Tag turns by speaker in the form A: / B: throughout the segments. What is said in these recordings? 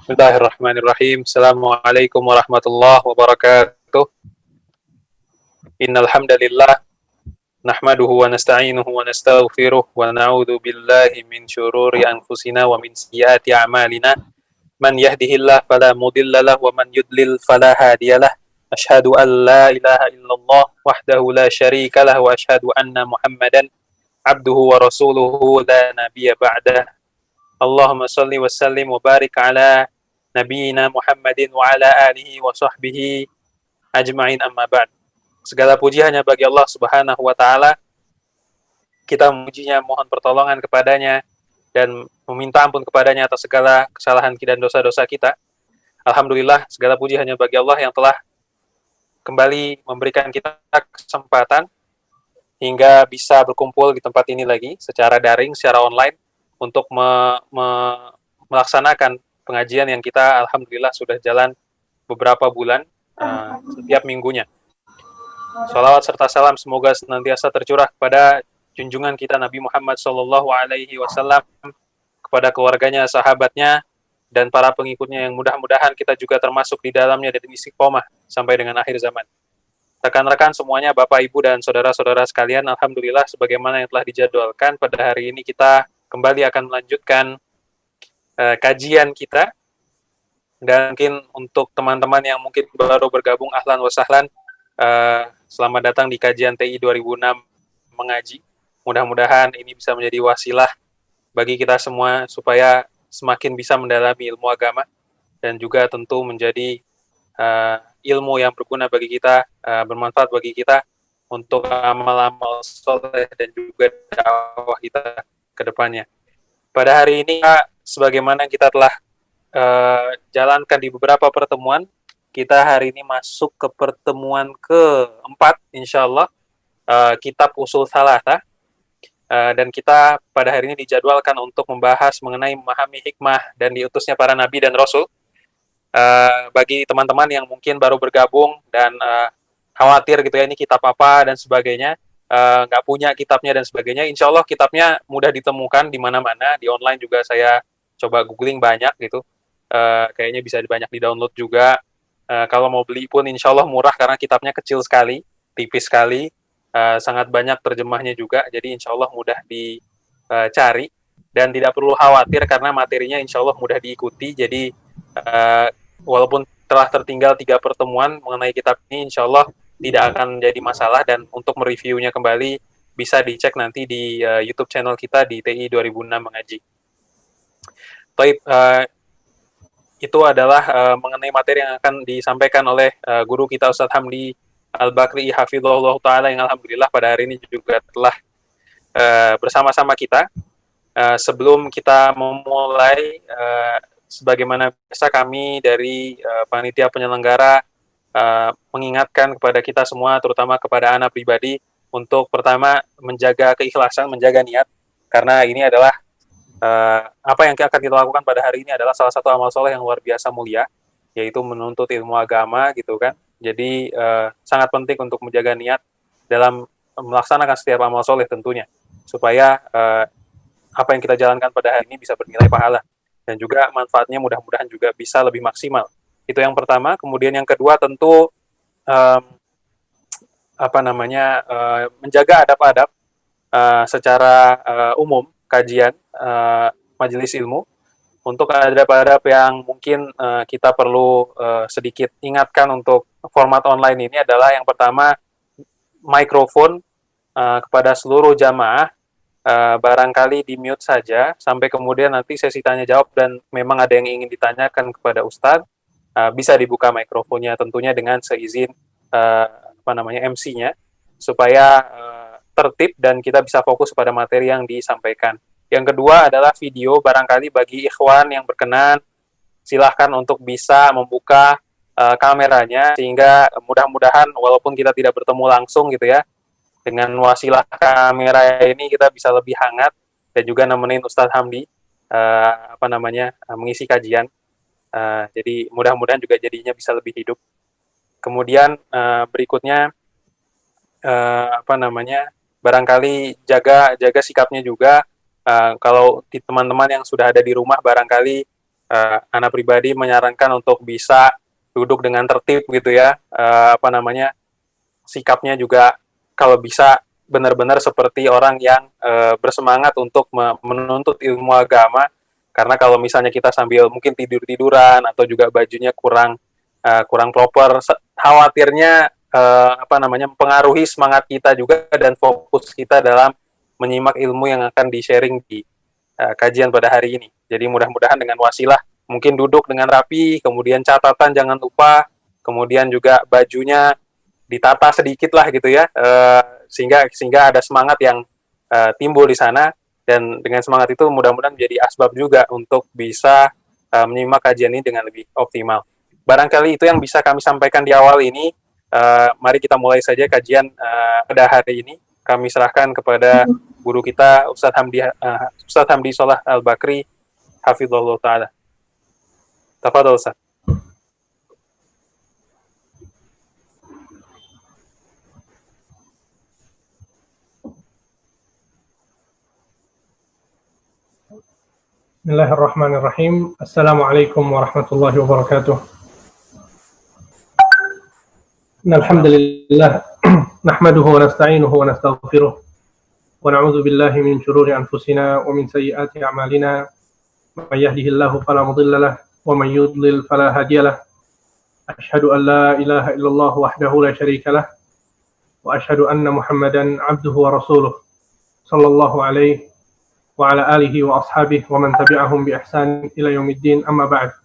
A: Bismillahirrahmanirrahim. Assalamualaikum warahmatullahi wabarakatuh. Innal hamdalillah nahmaduhu wa nasta'inuhu wa nastaghfiruh wa na'udzu billahi min syururi anfusina wa min sayyiati a'malina. Man yahdihillahu fala mudhillalah wa man yudlil fala hadiyalah. Asyhadu an la ilaha illallah wahdahu la syarikalah wa asyhadu anna Muhammadan abduhu wa rasuluhu la nabiyya ba'dah. Allahumma salli wa sallim wa barik ala nabiyyina Muhammadin wa ala alihi wa sahbihi ajma'in amma ba'd. Segala puji hanya bagi Allah Subhanahu wa taala. Kita memujinya, mohon pertolongan kepadanya dan meminta ampun kepadanya atas segala kesalahan dan dosa-dosa kita. Alhamdulillah, segala puji hanya bagi Allah yang telah kembali memberikan kita kesempatan hingga bisa berkumpul di tempat ini lagi secara daring, secara online untuk melaksanakan pengajian yang kita alhamdulillah sudah jalan beberapa bulan setiap minggunya. Salawat serta salam semoga senantiasa tercurah kepada junjungan kita Nabi Muhammad SAW, kepada keluarganya, sahabatnya, dan para pengikutnya yang mudah-mudahan kita juga termasuk di dalamnya dan istiqomah sampai dengan akhir zaman. Rekan-rekan semuanya, Bapak, Ibu, dan saudara-saudara sekalian, alhamdulillah sebagaimana yang telah dijadwalkan pada hari ini kita kembali akan melanjutkan kajian kita. Dan mungkin untuk teman-teman yang mungkin baru bergabung, ahlan wa sahlan, selamat datang di kajian TI 2006 mengaji. Mudah-mudahan ini bisa menjadi wasilah bagi kita semua supaya semakin bisa mendalami ilmu agama dan juga tentu menjadi ilmu yang berguna bagi kita, bermanfaat bagi kita untuk amal-amal soleh dan juga dakwah kita ke depannya. Pada hari ini, sebagaimana kita telah jalankan di beberapa pertemuan, kita hari ini masuk ke pertemuan keempat, insyaallah, kitab Ushul Tsalatsa, dan kita pada hari ini dijadwalkan untuk membahas mengenai memahami hikmah dan diutusnya para nabi dan rasul. Bagi teman-teman yang mungkin baru bergabung dan khawatir gitu ya, ini kitab apa dan sebagainya, nggak punya kitabnya dan sebagainya, insya Allah kitabnya mudah ditemukan di mana-mana, di online juga saya coba googling banyak gitu, kayaknya bisa banyak di-download juga. Kalau mau beli pun insya Allah murah karena kitabnya kecil sekali, tipis sekali, sangat banyak terjemahnya juga, jadi insya Allah mudah dicari dan tidak perlu khawatir karena materinya insya Allah mudah diikuti. Jadi walaupun telah tertinggal 3 pertemuan mengenai kitab ini, insya Allah tidak akan jadi masalah, dan untuk mereviewnya kembali bisa dicek nanti di YouTube channel kita di TI 2006 Mengaji. Baik, itu adalah mengenai materi yang akan disampaikan oleh guru kita Ustadz Hamdi Al-Bakri Hafizahullah Ta'ala, yang alhamdulillah pada hari ini juga telah bersama-sama kita. Sebelum kita memulai, sebagaimana biasa kami dari panitia penyelenggara mengingatkan kepada kita semua, terutama kepada anak pribadi, untuk pertama menjaga keikhlasan, menjaga niat, karena ini adalah apa yang akan kita lakukan pada hari ini adalah salah satu amal soleh yang luar biasa mulia, yaitu menuntut ilmu agama gitu kan. Jadi sangat penting untuk menjaga niat dalam melaksanakan setiap amal soleh tentunya, supaya apa yang kita jalankan pada hari ini bisa bernilai pahala dan juga manfaatnya mudah-mudahan juga bisa lebih maksimal. Itu yang pertama. Kemudian yang kedua tentu menjaga adab-adab secara umum kajian majelis ilmu. Untuk adab-adab yang mungkin kita perlu sedikit ingatkan untuk format online ini adalah yang pertama, mikrofon kepada seluruh jamaah barangkali di-mute saja sampai kemudian nanti sesi tanya jawab dan memang ada yang ingin ditanyakan kepada Ustadz, bisa dibuka mikrofonnya tentunya dengan seizin MC-nya, supaya tertib dan kita bisa fokus pada materi yang disampaikan. Yang kedua adalah video, barangkali bagi ikhwan yang berkenan silahkan untuk bisa membuka kameranya, sehingga mudah-mudahan walaupun kita tidak bertemu langsung gitu ya, dengan wasilah kamera ini kita bisa lebih hangat dan juga nemenin Ustadz Hamdi mengisi kajian. Jadi mudah-mudahan juga jadinya bisa lebih hidup. Kemudian berikutnya barangkali jaga sikapnya juga. Kalau di teman-teman yang sudah ada di rumah barangkali Ana pribadi menyarankan untuk bisa duduk dengan tertib gitu ya, sikapnya juga kalau bisa benar-benar seperti orang yang bersemangat untuk menuntut ilmu agama. Karena kalau misalnya kita sambil mungkin tidur-tiduran atau juga bajunya kurang proper, khawatirnya mempengaruhi semangat kita juga dan fokus kita dalam menyimak ilmu yang akan di-sharing di kajian pada hari ini. Jadi mudah-mudahan dengan wasilah mungkin duduk dengan rapi, kemudian catatan jangan lupa, kemudian juga bajunya ditata sedikit lah gitu ya, sehingga ada semangat yang timbul di sana, dan dengan semangat itu mudah-mudahan menjadi asbab juga untuk bisa menyimak kajian ini dengan lebih optimal. Barangkali itu yang bisa kami sampaikan di awal ini. Mari kita mulai saja kajian pada hari ini. Kami serahkan kepada guru kita Ustadz Hamdi Sholah Al-Bakri, hafizahullah ta'ala. Tafadhol Ustadz.
B: Bismillahirrahmanirrahim. Assalamualaikum warahmatullahi wabarakatuh. Alhamdulillah, nahmaduhu wa nasta'inuhu wa nastaghfiruh wa na'udzu billahi min shururi anfusina wa min sayyiati a'malina. May yahdihillahu fala mudilla lahu wa may yudlil fala hadiya lahu. Asyhadu an la ilaha illallah wahdahu la syarika lahu wa asyhadu anna Muhammadan 'abduhu wa rasuluh sallallahu alaihi wa ala alihi wa ashabihi wa man tabi'ahum bi ihsan ila yaumiddin, amma ba'd.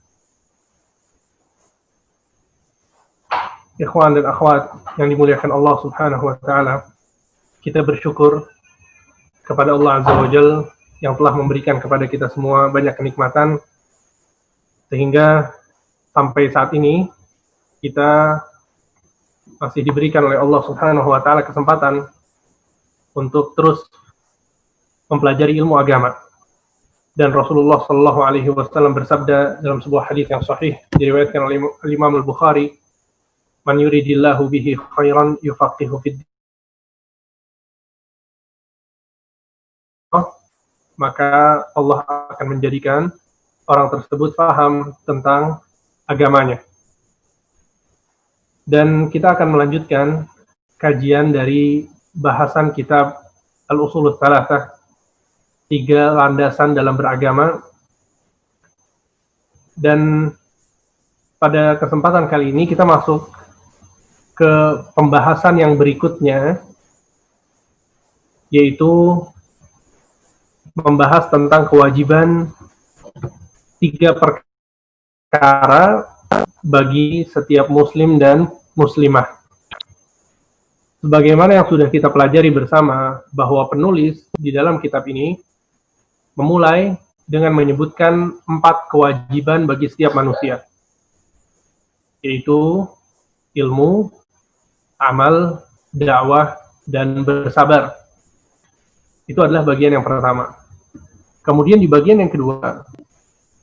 B: Ikhwan dan akhwat yang dimuliakan Allah Subhanahu wa taala, kita bersyukur kepada Allah Azza wa Jalla yang telah memberikan kepada kita semua banyak kenikmatan sehingga sampai saat ini kita masih diberikan oleh Allah Subhanahu wa taala kesempatan untuk terus mempelajari ilmu agama. Dan Rasulullah Shallallahu Alaihi Wasallam bersabda dalam sebuah hadis yang sahih diriwayatkan oleh Imam Al-Bukhari, "Man yuridillahu bihi khairan yufaqihu fid din." Maka Allah akan menjadikan orang tersebut paham tentang agamanya. Dan kita akan melanjutkan kajian dari bahasan kitab Al-Ushulus Tsalatsah, 3 landasan dalam beragama. Dan pada kesempatan kali ini kita masuk ke pembahasan yang berikutnya, yaitu membahas tentang kewajiban 3 perkara bagi setiap muslim dan muslimah. Sebagaimana yang sudah kita pelajari bersama, bahwa penulis di dalam kitab ini memulai dengan menyebutkan 4 kewajiban bagi setiap manusia, yaitu ilmu, amal, dakwah, dan bersabar. Itu adalah bagian yang pertama. Kemudian di bagian yang kedua,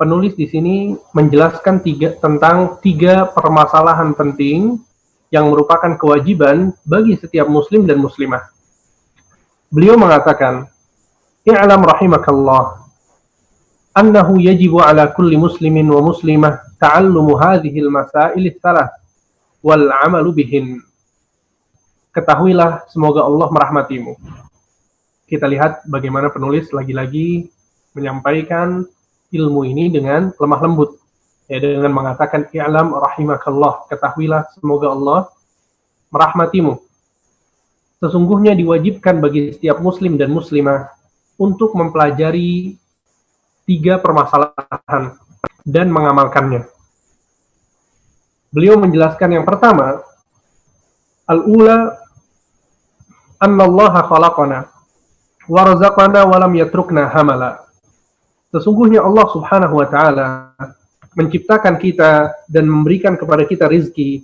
B: penulis di sini menjelaskan tentang 3 permasalahan penting yang merupakan kewajiban bagi setiap muslim dan muslimah. Beliau mengatakan, "I'lam rahimakallah annahu yajibu ala kulli muslimin wa muslimah ta'allumu hadhil masail ats-tsalath wal 'amalu bihin." Ketahuilah, semoga Allah merahmatimu. Kita lihat bagaimana penulis lagi-lagi menyampaikan ilmu ini dengan lemah lembut, ya, dengan mengatakan i'lam rahimakallah, ketahuilah semoga Allah merahmatimu. Sesungguhnya diwajibkan bagi setiap muslim dan muslimah untuk mempelajari 3 permasalahan dan mengamalkannya. Beliau menjelaskan yang pertama, al-ula annallaha khalaqana wa razaqana wa lam yatrukna hamala. Sesungguhnya Allah Subhanahu wa taala menciptakan kita dan memberikan kepada kita rizki,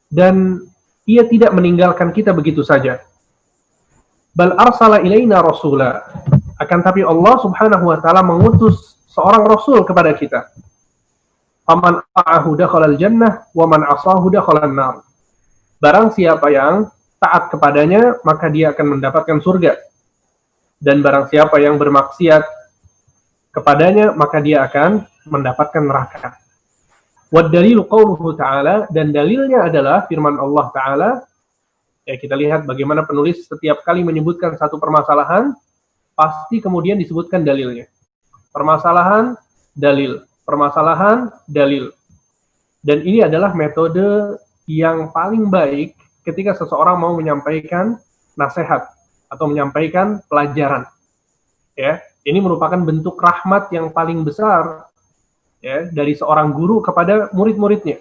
B: dan Ia tidak meninggalkan kita begitu saja. Bal arsala ilaina rasula, akan tapi Allah Subhanahu wa taala mengutus seorang rasul kepada kita. Faman ata'ahu dakhalal jannah wa man 'asahu dakhalan nar. Barang siapa yang taat kepadanya, maka dia akan mendapatkan surga. Dan barang siapa yang bermaksiat kepadanya, maka dia akan mendapatkan neraka. Wad dalilu qauluhu ta'ala, dan dalilnya adalah firman Allah Ta'ala. Ya, kita lihat bagaimana penulis setiap kali menyebutkan satu permasalahan, pasti kemudian disebutkan dalilnya. Permasalahan, dalil. Permasalahan, dalil. Dan ini adalah metode yang paling baik ketika seseorang mau menyampaikan nasihat atau menyampaikan pelajaran. Ya, ini merupakan bentuk rahmat yang paling besar, ya, dari seorang guru kepada murid-muridnya.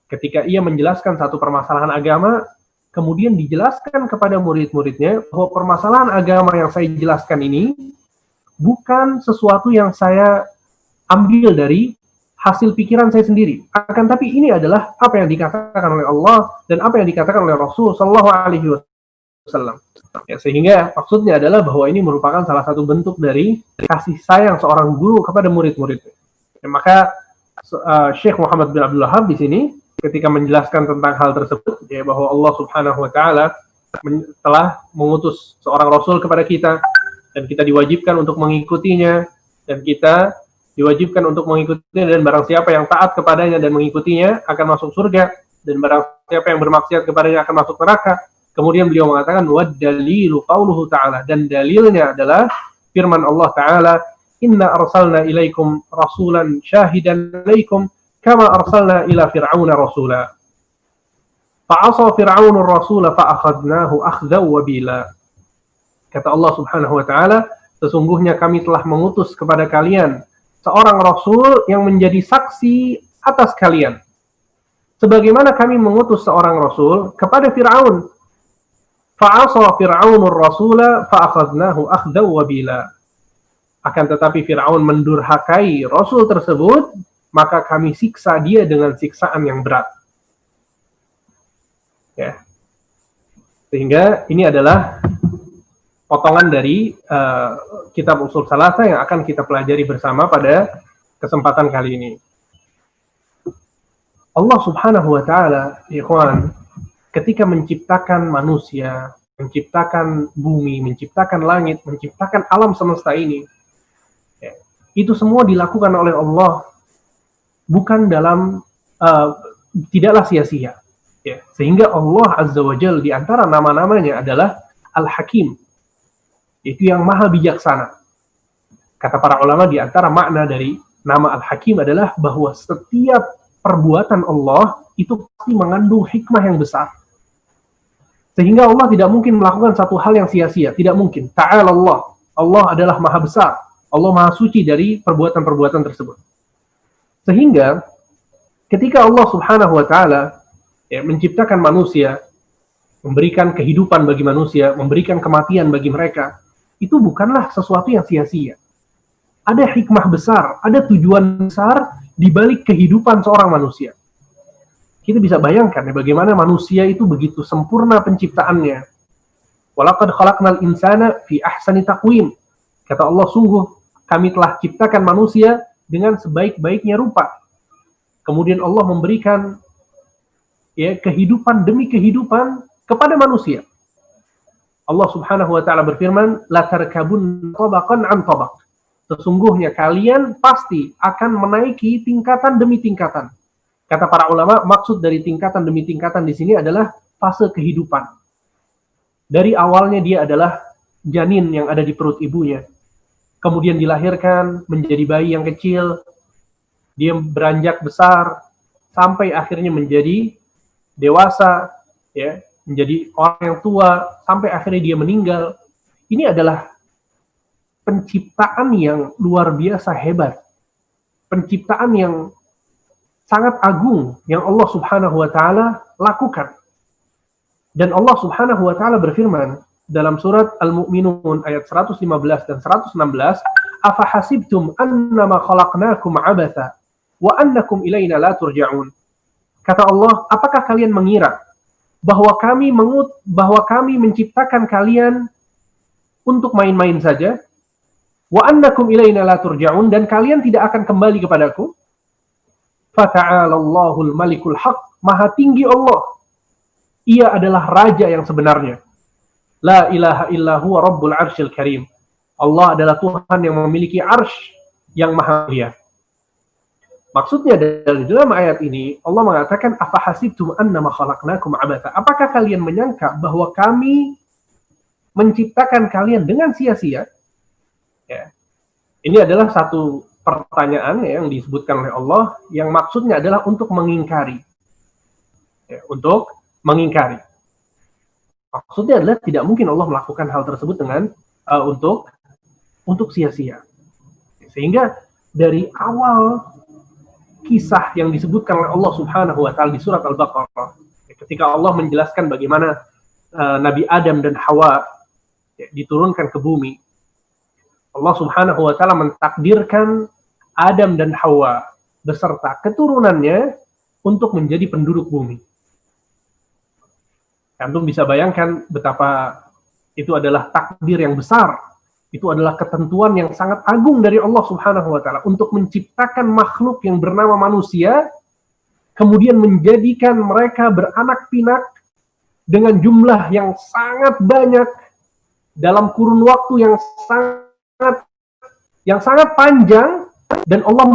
B: Ketika ia menjelaskan satu permasalahan agama, kemudian dijelaskan kepada murid-muridnya bahwa permasalahan agama yang saya jelaskan ini bukan sesuatu yang saya ambil dari hasil pikiran saya sendiri. Akan tapi ini adalah apa yang dikatakan oleh Allah dan apa yang dikatakan oleh Rasul Shallallahu Alaihi Wasallam. Ya, sehingga maksudnya adalah bahwa ini merupakan salah satu bentuk dari kasih sayang seorang guru kepada murid-muridnya. Ya, maka Syekh Muhammad bin Abdul Wahhab di sini ketika menjelaskan tentang hal tersebut, ya, bahwa Allah Subhanahu Wa Taala telah mengutus seorang Rasul kepada kita dan kita diwajibkan untuk mengikutinya, dan kita diwajibkan untuk mengikutinya, dan barang siapa yang taat kepadanya dan mengikutinya akan masuk surga, dan barang siapa yang bermaksiat kepadanya akan masuk neraka. Kemudian beliau mengatakan wad dalilu qauluhu ta'ala, dan dalilnya adalah firman Allah Ta'ala, inna arsalna ilaikum rasulan syahidan alaikum kama arsalna ila fir'auna rasula fa'asa fir'aunur rasula fa'akhadnahu akhdaw wabila. Kata Allah Subhanahu Wa Ta'ala, sesungguhnya kami telah mengutus kepada kalian seorang rasul yang menjadi saksi atas kalian, sebagaimana kami mengutus seorang rasul kepada Fir'aun. Fa'asa Fir'aunur rasula fa'akhadnahu akhdaw wabila. Akan tetapi Fir'aun mendurhakai rasul tersebut, maka kami siksa dia dengan siksaan yang berat. Ya. Sehingga ini adalah potongan dari kitab Ushul Tsalatsa yang akan kita pelajari bersama pada kesempatan kali ini. Allah Subhanahu Wa Ta'ala, ikhwan, ketika menciptakan manusia, menciptakan bumi, menciptakan langit, menciptakan alam semesta ini, ya, itu semua dilakukan oleh Allah bukan dalam tidaklah sia-sia. Ya, sehingga Allah Azza wa Jalla di antara nama-namanya adalah Al-Hakim, itu yang maha bijaksana. Kata para ulama di antara makna dari nama Al-Hakim adalah bahwa setiap perbuatan Allah itu pasti mengandung hikmah yang besar. Sehingga Allah tidak mungkin melakukan satu hal yang sia-sia, tidak mungkin. Ta'ala Allah, Allah adalah maha besar, Allah maha suci dari perbuatan-perbuatan tersebut. Sehingga ketika Allah Subhanahu Wa Ta'ala, ya, menciptakan manusia, memberikan kehidupan bagi manusia, memberikan kematian bagi mereka, itu bukanlah sesuatu yang sia-sia. Ada hikmah besar, ada tujuan besar di balik kehidupan seorang manusia. Kita bisa bayangkan ya, bagaimana manusia itu begitu sempurna penciptaannya. Walaqad khalaqnal insana fi ahsani taqwim. Kata Allah, sungguh kami telah ciptakan manusia dengan sebaik-baiknya rupa. Kemudian Allah memberikan, ya, kehidupan demi kehidupan kepada manusia. Allah Subhanahu Wa Ta'ala berfirman, la tarkabun tabaqan an tabaq. Sesungguhnya kalian pasti akan menaiki tingkatan demi tingkatan. Kata para ulama, maksud dari tingkatan demi tingkatan di sini adalah fase kehidupan. Dari awalnya dia adalah janin yang ada di perut ibunya. Kemudian dilahirkan menjadi bayi yang kecil. Dia beranjak besar sampai akhirnya menjadi dewasa, ya, menjadi orang yang tua sampai akhirnya dia meninggal. Ini adalah penciptaan yang luar biasa hebat. Penciptaan yang sangat agung yang Allah Subhanahu Wa Ta'ala lakukan. Dan Allah Subhanahu Wa Ta'ala berfirman dalam surat Al-Mu'minun ayat 115 dan 116, "Afa hasibtum annama khalaqnakum 'abatha wa annakum ilaina la turja'un." Kata Allah, apakah kalian mengira bahwa kami menciptakan kalian untuk main-main saja? Wa annakum ilaina la turja'un, dan kalian tidak akan kembali kepadaku? Fata'alallahul malikul haq, maha tinggi Allah. Ia adalah raja yang sebenarnya. La ilaha illa huwa rabbul arsyil karim. Allah adalah Tuhan yang memiliki arsy yang maha mulia. Maksudnya dari dalam ayat ini Allah mengatakan afahasibtum annama khalaqnakum abatha. Apakah kalian menyangka bahwa kami menciptakan kalian dengan sia-sia? Ya. Ini adalah satu pertanyaan yang disebutkan oleh Allah yang maksudnya adalah untuk mengingkari. Ya, untuk mengingkari. Maksudnya adalah tidak mungkin Allah melakukan hal tersebut dengan untuk sia-sia. Sehingga dari awal kisah yang disebutkan oleh Allah Subhanahu wa taala di surat Al-Baqarah, ketika Allah menjelaskan bagaimana Nabi Adam dan Hawa diturunkan ke bumi, Allah Subhanahu wa taala mentakdirkan Adam dan Hawa beserta keturunannya untuk menjadi penduduk bumi. Antum bisa bayangkan betapa itu adalah takdir yang besar. Itu adalah ketentuan yang sangat agung dari Allah Subhanahu wa taala untuk menciptakan makhluk yang bernama manusia, kemudian menjadikan mereka beranak pinak dengan jumlah yang sangat banyak dalam kurun waktu yang sangat panjang, dan Allah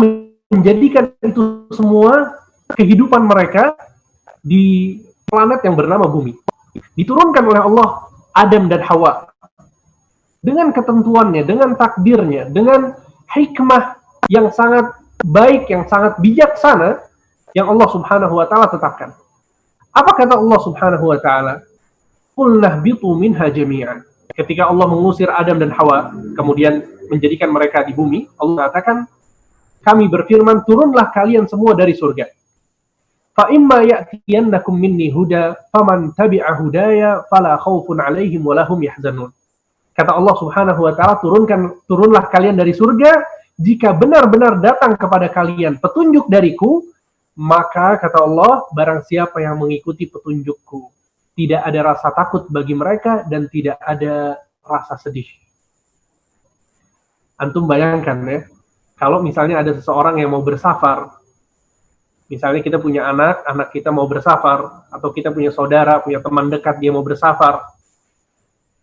B: menjadikan itu semua kehidupan mereka di planet yang bernama bumi. Diturunkan oleh Allah Adam dan Hawa dengan ketentuannya, dengan takdirnya, dengan hikmah yang sangat baik, yang sangat bijaksana yang Allah Subhanahu wa taala tetapkan. Apa kata Allah Subhanahu wa taala? Qul nahbitu minha jami'an. Ketika Allah mengusir Adam dan Hawa, kemudian menjadikan mereka di bumi, Allah katakan, kami berfirman, turunlah kalian semua dari surga. Fa imma ya'tiyannakum minni huda faman tabi'a hudaya fala khaufun 'alaihim wa lahum yahzanun. Kata Allah Subhanahu wa taala, turunlah kalian dari surga, jika benar-benar datang kepada kalian petunjuk dariku, maka kata Allah, barang siapa yang mengikuti petunjukku, tidak ada rasa takut bagi mereka dan tidak ada rasa sedih. Antum bayangkan ya, kalau misalnya ada seseorang yang mau bersafar, misalnya kita punya anak kita mau bersafar, atau kita punya saudara, punya teman dekat dia mau bersafar,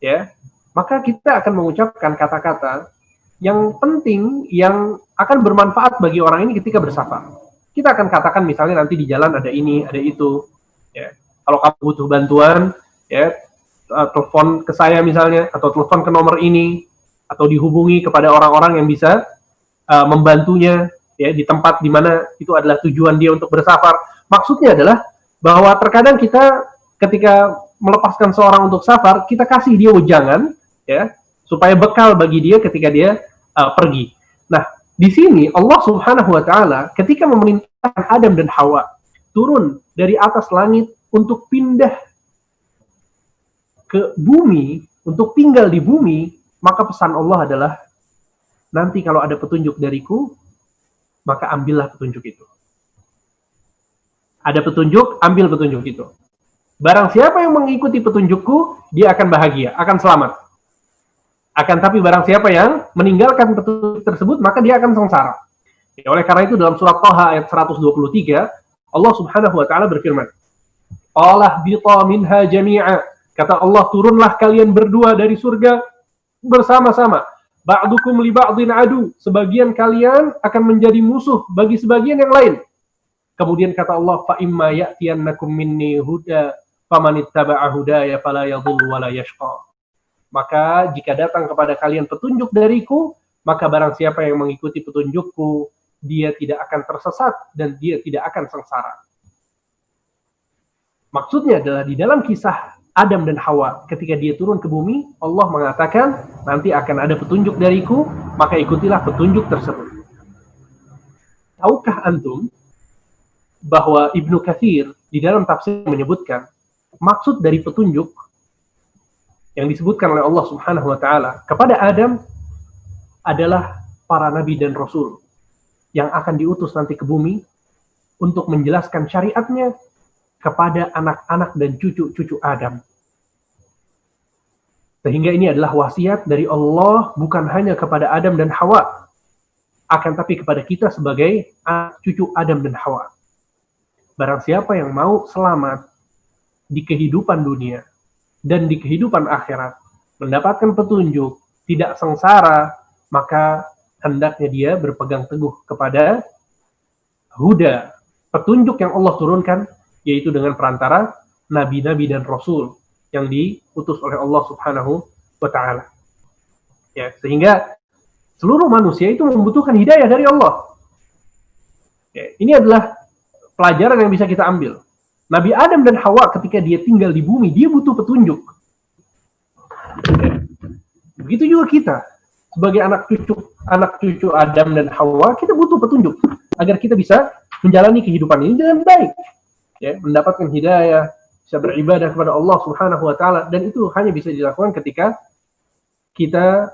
B: ya, maka kita akan mengucapkan kata-kata yang penting, yang akan bermanfaat bagi orang ini ketika bersafar. Kita akan katakan misalnya nanti di jalan ada ini, ada itu. Ya. Kalau kamu butuh bantuan, ya, telepon ke saya misalnya, atau telepon ke nomor ini, atau dihubungi kepada orang-orang yang bisa membantunya, ya, di tempat di mana itu adalah tujuan dia untuk bersafar. Maksudnya adalah bahwa terkadang kita ketika melepaskan seorang untuk safar, kita kasih dia wejangan, ya, supaya bekal bagi dia ketika dia pergi. Nah, di sini Allah Subhanahu wa taala ketika memerintahkan Adam dan Hawa turun dari atas langit untuk pindah ke bumi, untuk tinggal di bumi, maka pesan Allah adalah, nanti kalau ada petunjuk dariku, maka ambillah petunjuk itu. Ada petunjuk, ambil petunjuk itu. Barang siapa yang mengikuti petunjukku, dia akan bahagia, akan selamat. Akan tapi barang siapa yang meninggalkan petunjuk tersebut, maka dia akan sengsara. Ya, oleh karena itu dalam surat Thaha ayat 123, Allah Subhanahu wa taala berfirman, "Qala bita minha jami'a." Kata Allah, turunlah kalian berdua dari surga bersama-sama. Ba'dukum li ba'din adu. Sebagian kalian akan menjadi musuh bagi sebagian yang lain. Kemudian kata Allah, fa imma ya'tiyannakum minni huda famanittaba'a hudaya fala yadhillu wa la yashqa. Maka jika datang kepada kalian petunjuk dariku, maka barang siapa yang mengikuti petunjukku, dia tidak akan tersesat dan dia tidak akan sengsara. Maksudnya adalah di dalam kisah Adam dan Hawa, ketika dia turun ke bumi, Allah mengatakan, nanti akan ada petunjuk dariku, maka ikutilah petunjuk tersebut. Tahukah antum bahwa Ibnu Katsir di dalam tafsir menyebutkan, maksud dari petunjuk yang disebutkan oleh Allah Subhanahu wa taala kepada Adam adalah para nabi dan rasul yang akan diutus nanti ke bumi untuk menjelaskan syariatnya kepada anak-anak dan cucu-cucu Adam. Sehingga ini adalah wasiat dari Allah bukan hanya kepada Adam dan Hawa, akan tapi kepada kita sebagai anak cucu Adam dan Hawa. Barang siapa yang mau selamat di kehidupan dunia dan di kehidupan akhirat, mendapatkan petunjuk, tidak sengsara, maka hendaknya dia berpegang teguh kepada huda, petunjuk yang Allah turunkan, yaitu dengan perantara nabi-nabi dan rasul yang diutus oleh Allah Subhanahu wa taala. Ya, sehingga seluruh manusia itu membutuhkan hidayah dari Allah. Ya, ini adalah pelajaran yang bisa kita ambil. Nabi Adam dan Hawa ketika dia tinggal di bumi, dia butuh petunjuk. Ya. Begitu juga kita sebagai anak cucu Adam dan Hawa, kita butuh petunjuk agar kita bisa menjalani kehidupan ini dengan baik, ya, mendapatkan hidayah, bisa beribadah kepada Allah Subhanahu wa taala, dan itu hanya bisa dilakukan ketika kita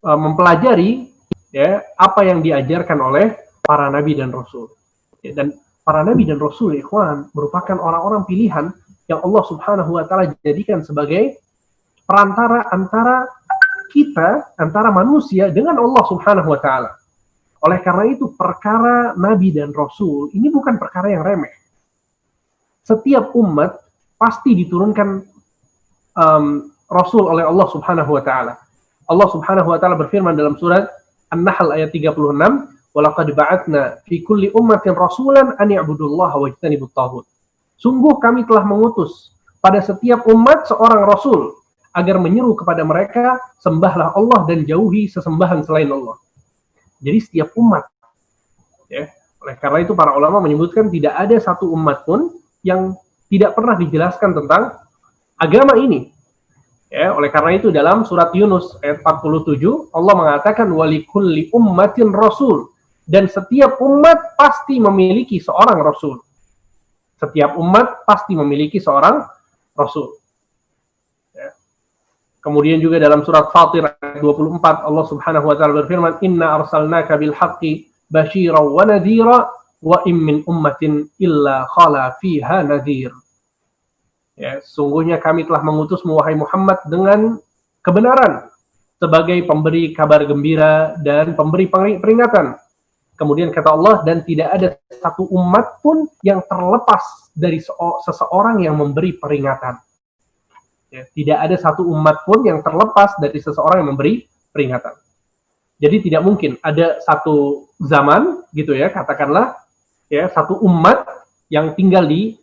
B: mempelajari, ya, apa yang diajarkan oleh para nabi dan rasul. Ya, dan para nabi dan rasul, ikhwan, merupakan orang-orang pilihan yang Allah Subhanahu wa taala jadikan sebagai perantara antara kita, antara manusia dengan Allah Subhanahu wa taala. Oleh karena itu, perkara nabi dan rasul ini bukan perkara yang remeh. Setiap umat pasti diturunkan rasul oleh Allah Subhanahu wa taala. Allah Subhanahu wa taala berfirman dalam surat An-Nahl ayat 36, "Walaqad ba'atsna fi kulli ummatin rasulan an ya'budullaha wajtanibut taghut." Sungguh kami telah mengutus pada setiap umat seorang rasul agar menyeru kepada mereka, sembahlah Allah dan jauhi sesembahan selain Allah. Jadi setiap umat, ya. Oleh karena itu para ulama menyebutkan tidak ada satu umat pun yang tidak pernah dijelaskan tentang agama ini. Ya, oleh karena itu dalam surat Yunus ayat 47 Allah mengatakan walikulli ummatin rasul, dan setiap umat pasti memiliki seorang rasul. Setiap umat pasti memiliki seorang rasul. Kemudian juga dalam surat Fatir ayat 24 Allah Subhanahu wa taala berfirman, "Inna arsalnaka bil haqqi basyiran wa nadhira wa in min ummatin illa khala fiha nadhir." Ya, sungguhnya kami telah mengutusmu wahai Muhammad dengan kebenaran sebagai pemberi kabar gembira dan pemberi peringatan. Kemudian kata Allah, dan tidak ada satu umat pun yang terlepas dari seseorang yang memberi peringatan. Ya, tidak ada satu umat pun yang terlepas dari seseorang yang memberi peringatan. Jadi tidak mungkin ada satu zaman, gitu ya, katakanlah, ya, satu umat yang tinggal di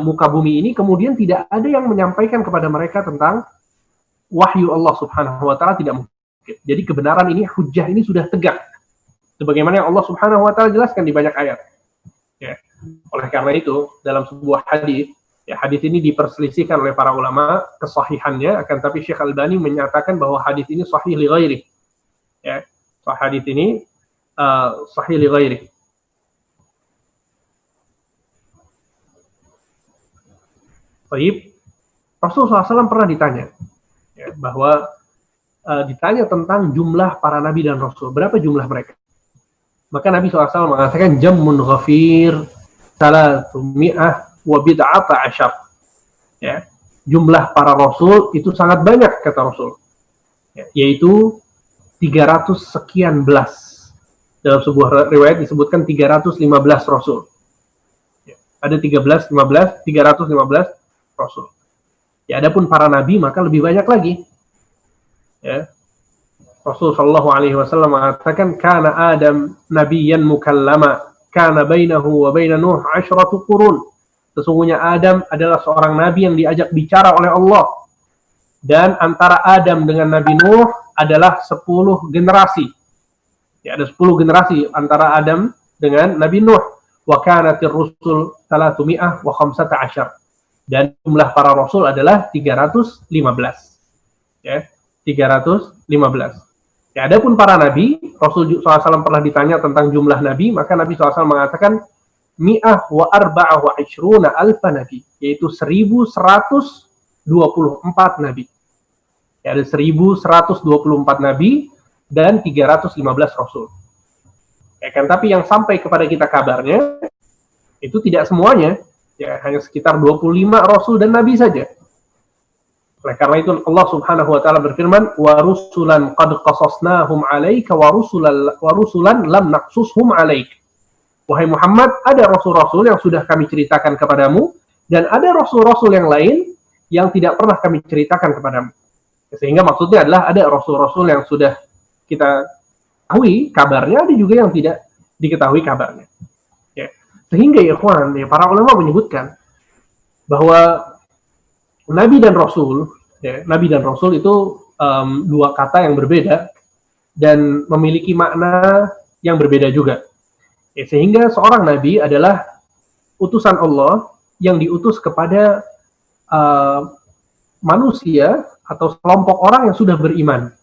B: muka bumi ini, kemudian tidak ada yang menyampaikan kepada mereka tentang wahyu Allah Subhanahu wa taala, tidak mungkin. Jadi kebenaran ini, hujjah ini sudah tegak, sebagaimana yang Allah Subhanahu wa taala jelaskan di banyak ayat. Ya. Oleh karena itu, dalam sebuah hadis, ya, hadis ini diperselisihkan oleh para ulama kesahihannya, akan tapi Syekh Albani menyatakan bahwa hadis ini sahih li ghairi. Ya, hadis ini sahih li ghairi. Baik, Rasulullah SAW pernah ditanya, ya, bahwa ditanya tentang jumlah para nabi dan rasul, berapa jumlah mereka? Maka Nabi SAW mengatakan jammun ghafir 300 wa bid'ata asyar. Ya, jumlah para rasul itu sangat banyak, kata Rasul. Ya, yaitu 300 sekian belas. Dalam sebuah riwayat disebutkan 315 rasul. Ya, ada 315 rasul. Ya, adapun para nabi maka lebih banyak lagi. Ya. Rasul sallallahu alaihi wasallam mengatakan kana Adam nabiyyan mukallama kana bainahu wa baina Nuh 10 qurun. Sesungguhnya Adam adalah seorang nabi yang diajak bicara oleh Allah. Dan antara Adam dengan Nabi Nuh adalah 10 generasi. Ya, ada 10 generasi antara Adam dengan Nabi Nuh. Wa kanatir rusul 315. Dan jumlah para rasul adalah 315. Ya, 315. Ya, adapun para nabi, Rasul SAW pernah ditanya tentang jumlah nabi, maka Nabi SAW mengatakan mi'ah wa arba'ah wa ishruna alfa nabi, yaitu 1124 nabi. Ya, ada 1124 nabi dan 315 rasul. Ya kan, tapi yang sampai kepada kita kabarnya itu tidak semuanya, ya, hanya sekitar 25 rasul dan nabi saja. Oleh karena itu Allah Subhanahu wa taala berfirman, "Wa rusulan qad qasasnahum 'alaika wa rusulan lam naqsushum 'alaik." Wahai Muhammad, ada rasul-rasul yang sudah kami ceritakan kepadamu, dan ada rasul-rasul yang lain yang tidak pernah kami ceritakan kepadamu. Sehingga maksudnya adalah ada rasul-rasul yang sudah kita ketahui kabarnya, ada juga yang tidak diketahui kabarnya. Sehingga ya ikhwan, ya, para ulama menyebutkan bahwa Nabi dan Rasul, Nabi dan Rasul itu dua kata yang berbeda dan memiliki makna yang berbeda juga. Sehingga seorang Nabi adalah utusan Allah yang diutus kepada manusia atau kelompok orang yang sudah beriman.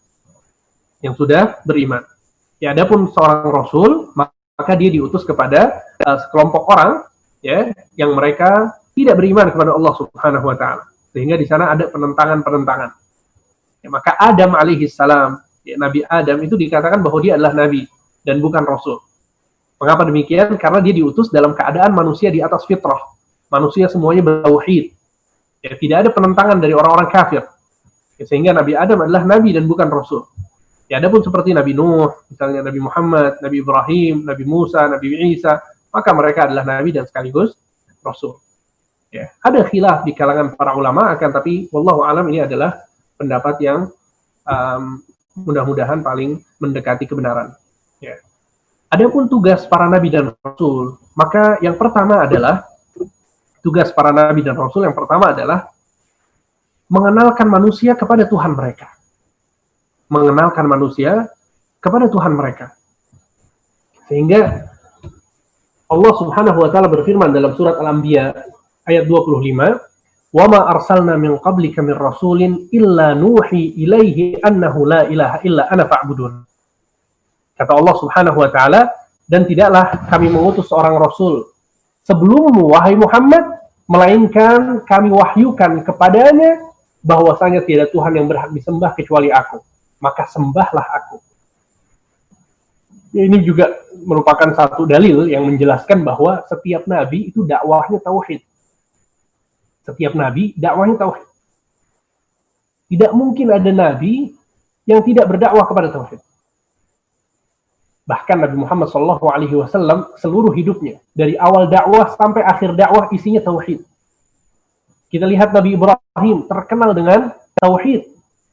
B: Ya, adapun seorang Rasul, maka dia diutus kepada sekelompok orang, ya, yang mereka tidak beriman kepada Allah Subhanahu Wa Taala. Sehingga di sana ada penentangan. Ya, maka Adam alaihissalam, ya, Nabi Adam itu dikatakan bahwa dia adalah Nabi dan bukan Rasul. Mengapa demikian? Karena dia diutus dalam keadaan manusia di atas fitrah. Manusia semuanya bertauhid. Ya, tidak ada penentangan dari orang-orang kafir. Ya, sehingga Nabi Adam adalah Nabi dan bukan Rasul. Ya, adapun seperti Nabi Nuh, misalnya Nabi Muhammad, Nabi Ibrahim, Nabi Musa, Nabi Isa, maka mereka adalah Nabi dan sekaligus Rasul. Ya, ada khilaf di kalangan para ulama, akan tapi wallahu alam ini adalah pendapat yang mudah-mudahan paling mendekati kebenaran. Ya. Adapun tugas para nabi dan rasul, maka yang pertama adalah tugas para nabi dan rasul yang pertama adalah mengenalkan manusia kepada Tuhan mereka. Mengenalkan manusia kepada Tuhan mereka. Sehingga Allah Subhanahu wa taala berfirman dalam surat Al-Anbiya ayat 25, "Wa ma arsalna min qablika min rasulin illa nuhi ilaihi annahu la ilaha illa ana fa'budun." Kata Allah Subhanahu wa taala, dan tidaklah kami mengutus seorang rasul sebelummu wahai Muhammad, melainkan kami wahyukan kepadanya bahwasanya tiada Tuhan yang berhak disembah kecuali aku. Maka sembahlah aku. Ya, ini juga merupakan satu dalil yang menjelaskan bahwa setiap nabi itu dakwahnya tauhid. Setiap nabi dakwahnya tauhid. Tidak mungkin ada nabi yang tidak berdakwah kepada tauhid. Bahkan Nabi Muhammad SAW seluruh hidupnya dari awal dakwah sampai akhir dakwah isinya tauhid. Kita lihat Nabi Ibrahim terkenal dengan tauhid.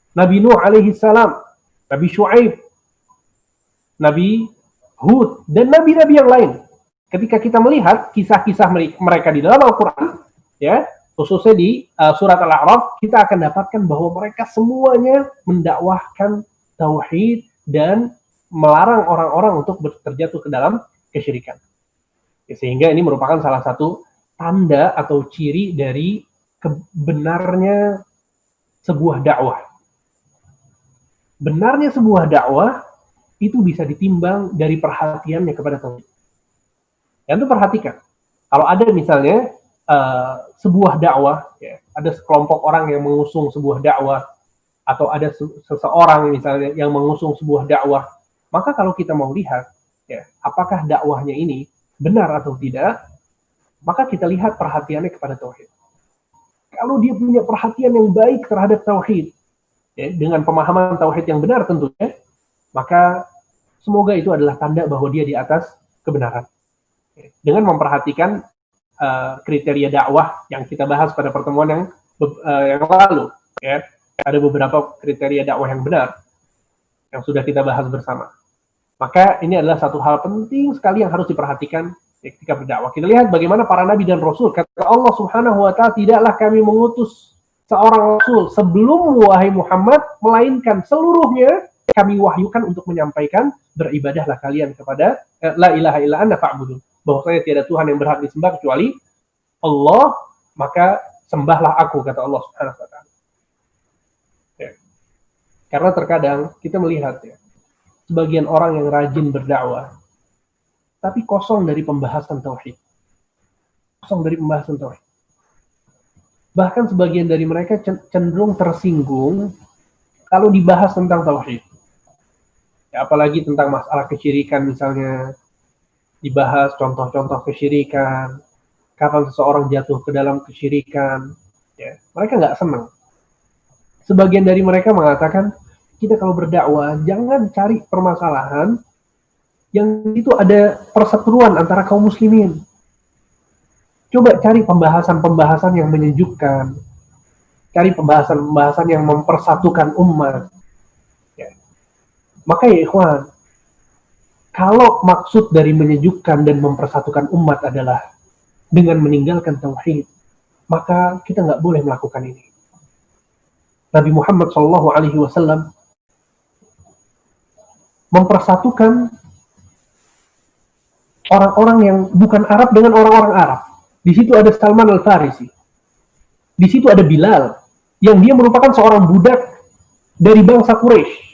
B: Nabi Nuh alaihi salam, Nabi Syuaib, Nabi Hud, dan nabi-nabi yang lain. Ketika kita melihat kisah-kisah mereka di dalam Al-Quran, ya, khususnya di surat Al-A'raf, kita akan dapatkan bahwa mereka semuanya mendakwahkan tauhid dan melarang orang-orang untuk terjatuh ke dalam kesyirikan. Ya, sehingga ini merupakan salah satu tanda atau ciri dari kebenarnya sebuah dakwah. Benarnya sebuah dakwah itu bisa ditimbang dari perhatiannya kepada tauhid. Dan itu perhatikan, kalau ada misalnya sebuah dakwah, ya, ada sekelompok orang yang mengusung sebuah dakwah, atau ada seseorang misalnya yang mengusung sebuah dakwah, maka kalau kita mau lihat, ya, apakah dakwahnya ini benar atau tidak, maka kita lihat perhatiannya kepada tauhid. Kalau dia punya perhatian yang baik terhadap tauhid, ya, dengan pemahaman tauhid yang benar tentunya, maka semoga itu adalah tanda bahwa dia di atas kebenaran. Ya, dengan memperhatikan kriteria dakwah yang kita bahas pada pertemuan yang lalu, ya, ada beberapa kriteria dakwah yang benar yang sudah kita bahas bersama. Maka ini adalah satu hal penting sekali yang harus diperhatikan ketika berdakwah. Kita lihat bagaimana para nabi dan rasul. Kata Allah Subhanahu wa taala, tidaklah kami mengutus seorang rasul sebelum wahai Muhammad, melainkan seluruhnya kami wahyukan untuk menyampaikan, beribadahlah kalian kepada la ilaha illa anta fa'budun, bahwasanya tiada Tuhan yang berhak disembah kecuali Allah, maka sembahlah aku, kata Allah Subhanahu wa taala. Ya. Karena terkadang kita melihat, ya, sebagian orang yang rajin berdakwah tapi kosong dari pembahasan tauhid. Bahkan sebagian dari mereka cenderung tersinggung kalau dibahas tentang tauhid. Ya, apalagi tentang masalah kesyirikan misalnya, dibahas contoh-contoh kesyirikan, kapan seseorang jatuh ke dalam kesyirikan, ya, mereka nggak senang. Sebagian dari mereka mengatakan, kita kalau berdakwah jangan cari permasalahan yang itu ada perseteruan antara kaum muslimin. Coba cari pembahasan-pembahasan yang menyejukkan, cari pembahasan-pembahasan yang mempersatukan umat. Ya. Maka ya ikhwan, Kalau maksud dari menyejukkan dan mempersatukan umat adalah dengan meninggalkan tauhid, maka kita nggak boleh melakukan ini. Nabi Muhammad SAW mempersatukan orang-orang yang bukan Arab dengan orang-orang Arab. Di situ ada Salman Al-Farisi. Di situ ada Bilal, yang dia merupakan seorang budak dari bangsa Quraisy.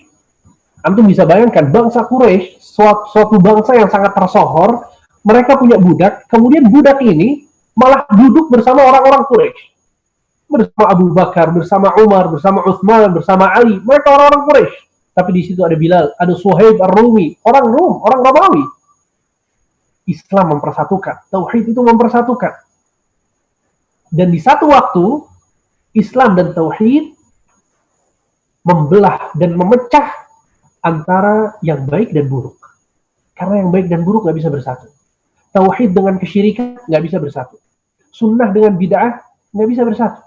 B: Antum bisa bayangkan, bangsa Quraisy, suatu bangsa yang sangat tersohor, mereka punya budak, kemudian budak ini malah duduk bersama orang-orang Quraisy. Bersama Abu Bakar, bersama Umar, bersama Utsman, bersama Ali, mereka orang-orang Quraisy. Tapi di situ ada Bilal, ada Suhaib Ar-Rumi, orang Rum, orang Romawi. Islam mempersatukan, tauhid itu mempersatukan. Dan di satu waktu, Islam dan tauhid membelah dan memecah antara yang baik dan buruk. Karena yang baik dan buruk nggak bisa bersatu. Tauhid dengan kesyirikan nggak bisa bersatu. Sunnah dengan bid'ah nggak bisa bersatu.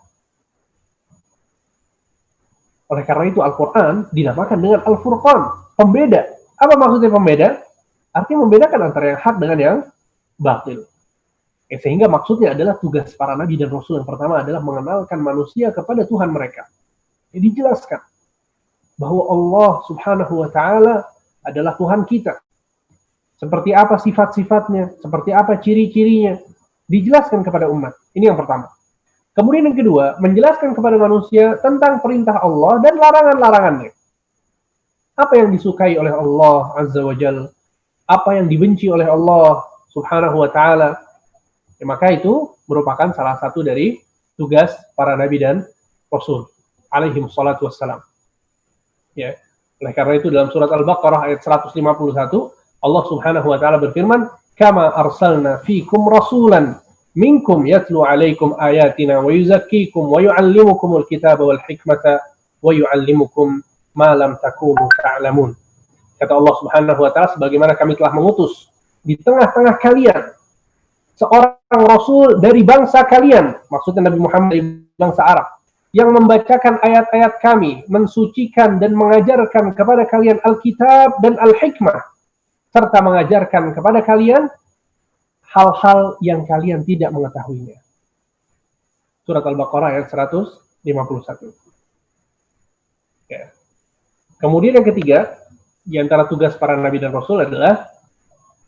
B: Oleh karena itu Al-Quran dinamakan dengan Al-Furqan, pembeda. Apa maksudnya pembeda? Artinya membedakan antara yang hak dengan yang batil. Sehingga maksudnya adalah tugas para nabi dan rasul yang pertama adalah mengenalkan manusia kepada Tuhan mereka. Jadi dijelaskan bahwa Allah Subhanahu wa Ta'ala adalah Tuhan kita. Seperti apa sifat-sifatnya, seperti apa ciri-cirinya, dijelaskan kepada umat. Ini yang pertama. Kemudian yang kedua, menjelaskan kepada manusia tentang perintah Allah dan larangan-larangannya. Apa yang disukai oleh Allah Azza wa Jalla, apa yang dibenci oleh Allah Subhanahu wa Ta'ala. Ya, maka itu merupakan salah satu dari tugas para nabi dan rasul alaihi wassalatu wassalam. Ya. Oleh karena itu dalam surat Al-Baqarah ayat 151 Allah Subhanahu wa Ta'ala berfirman, "Kama arsalna fiikum rasulan minkum yatlu 'alaikum ayatina wa yuzakkikum wa yu'allimukumul kitaba wal hikmata wa yu'allimukum ma lam takunu ta'lamun." Kata Allah Subhanahu wa Ta'ala, sebagaimana kami telah mengutus di tengah-tengah kalian seorang rasul dari bangsa kalian, maksudnya Nabi Muhammad dari bangsa Arab, yang membacakan ayat-ayat kami, mensucikan dan mengajarkan kepada kalian Alkitab dan Al-Hikmah, serta mengajarkan kepada kalian hal-hal yang kalian tidak mengetahuinya. Surat Al-Baqarah ayat 151. Ya. Kemudian yang ketiga, di antara tugas para nabi dan rasul adalah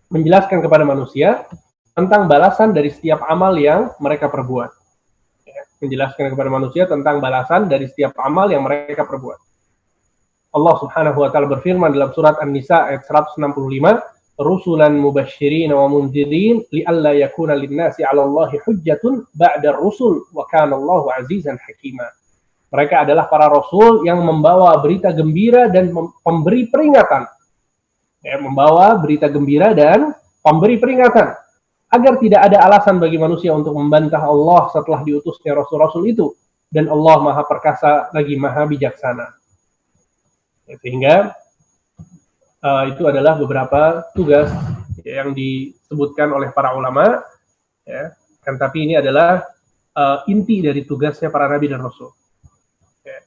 B: menjelaskan kepada manusia tentang balasan dari setiap amal yang mereka perbuat. Ya, menjelaskan kepada manusia tentang balasan dari setiap amal yang mereka perbuat. Allah Subhanahu wa Ta'ala berfirman dalam surat An-Nisa ayat 165, "Rusulan mubasysyirin wa mundzirin li'alla yakuna lin-nasi 'ala Allahi hujjatun ba'da ar-rusul wa kana Allahu 'azizan hakima." Mereka adalah para rasul yang membawa berita gembira dan pemberi peringatan. Ya, membawa berita gembira dan pemberi peringatan. Agar tidak ada alasan bagi manusia untuk membantah Allah setelah diutusnya rasul-rasul itu. Dan Allah maha perkasa lagi maha bijaksana. Ya, sehingga itu adalah beberapa tugas yang disebutkan oleh para ulama. Ya, kan tapi ini adalah inti dari tugasnya para nabi dan rasul. Ya.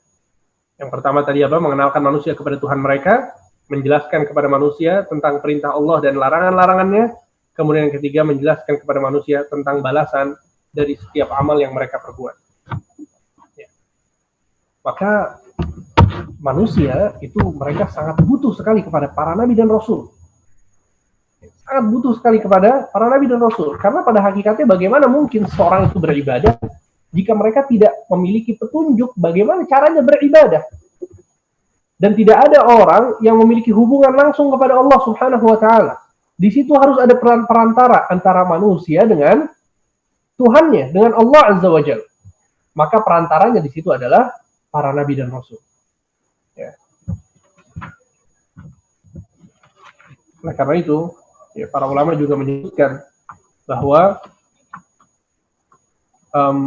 B: Yang pertama tadi apa? Mengenalkan manusia kepada Tuhan mereka. Menjelaskan kepada manusia tentang perintah Allah dan larangan-larangannya. Kemudian yang ketiga, menjelaskan kepada manusia tentang balasan dari setiap amal yang mereka perbuat. Ya. Maka manusia itu mereka sangat butuh sekali kepada para nabi dan rasul. Sangat butuh sekali kepada para nabi dan rasul. Karena pada hakikatnya bagaimana mungkin seorang itu beribadah jika mereka tidak memiliki petunjuk bagaimana caranya beribadah. Dan tidak ada orang yang memiliki hubungan langsung kepada Allah Subhanahu wa Ta'ala. Di situ harus ada perantara antara manusia dengan Tuhannya, dengan Allah Azza wa Jalla. Maka perantaranya di situ adalah para nabi dan rasul. Ya. Nah, karena itu, ya, para ulama juga menyebutkan bahwa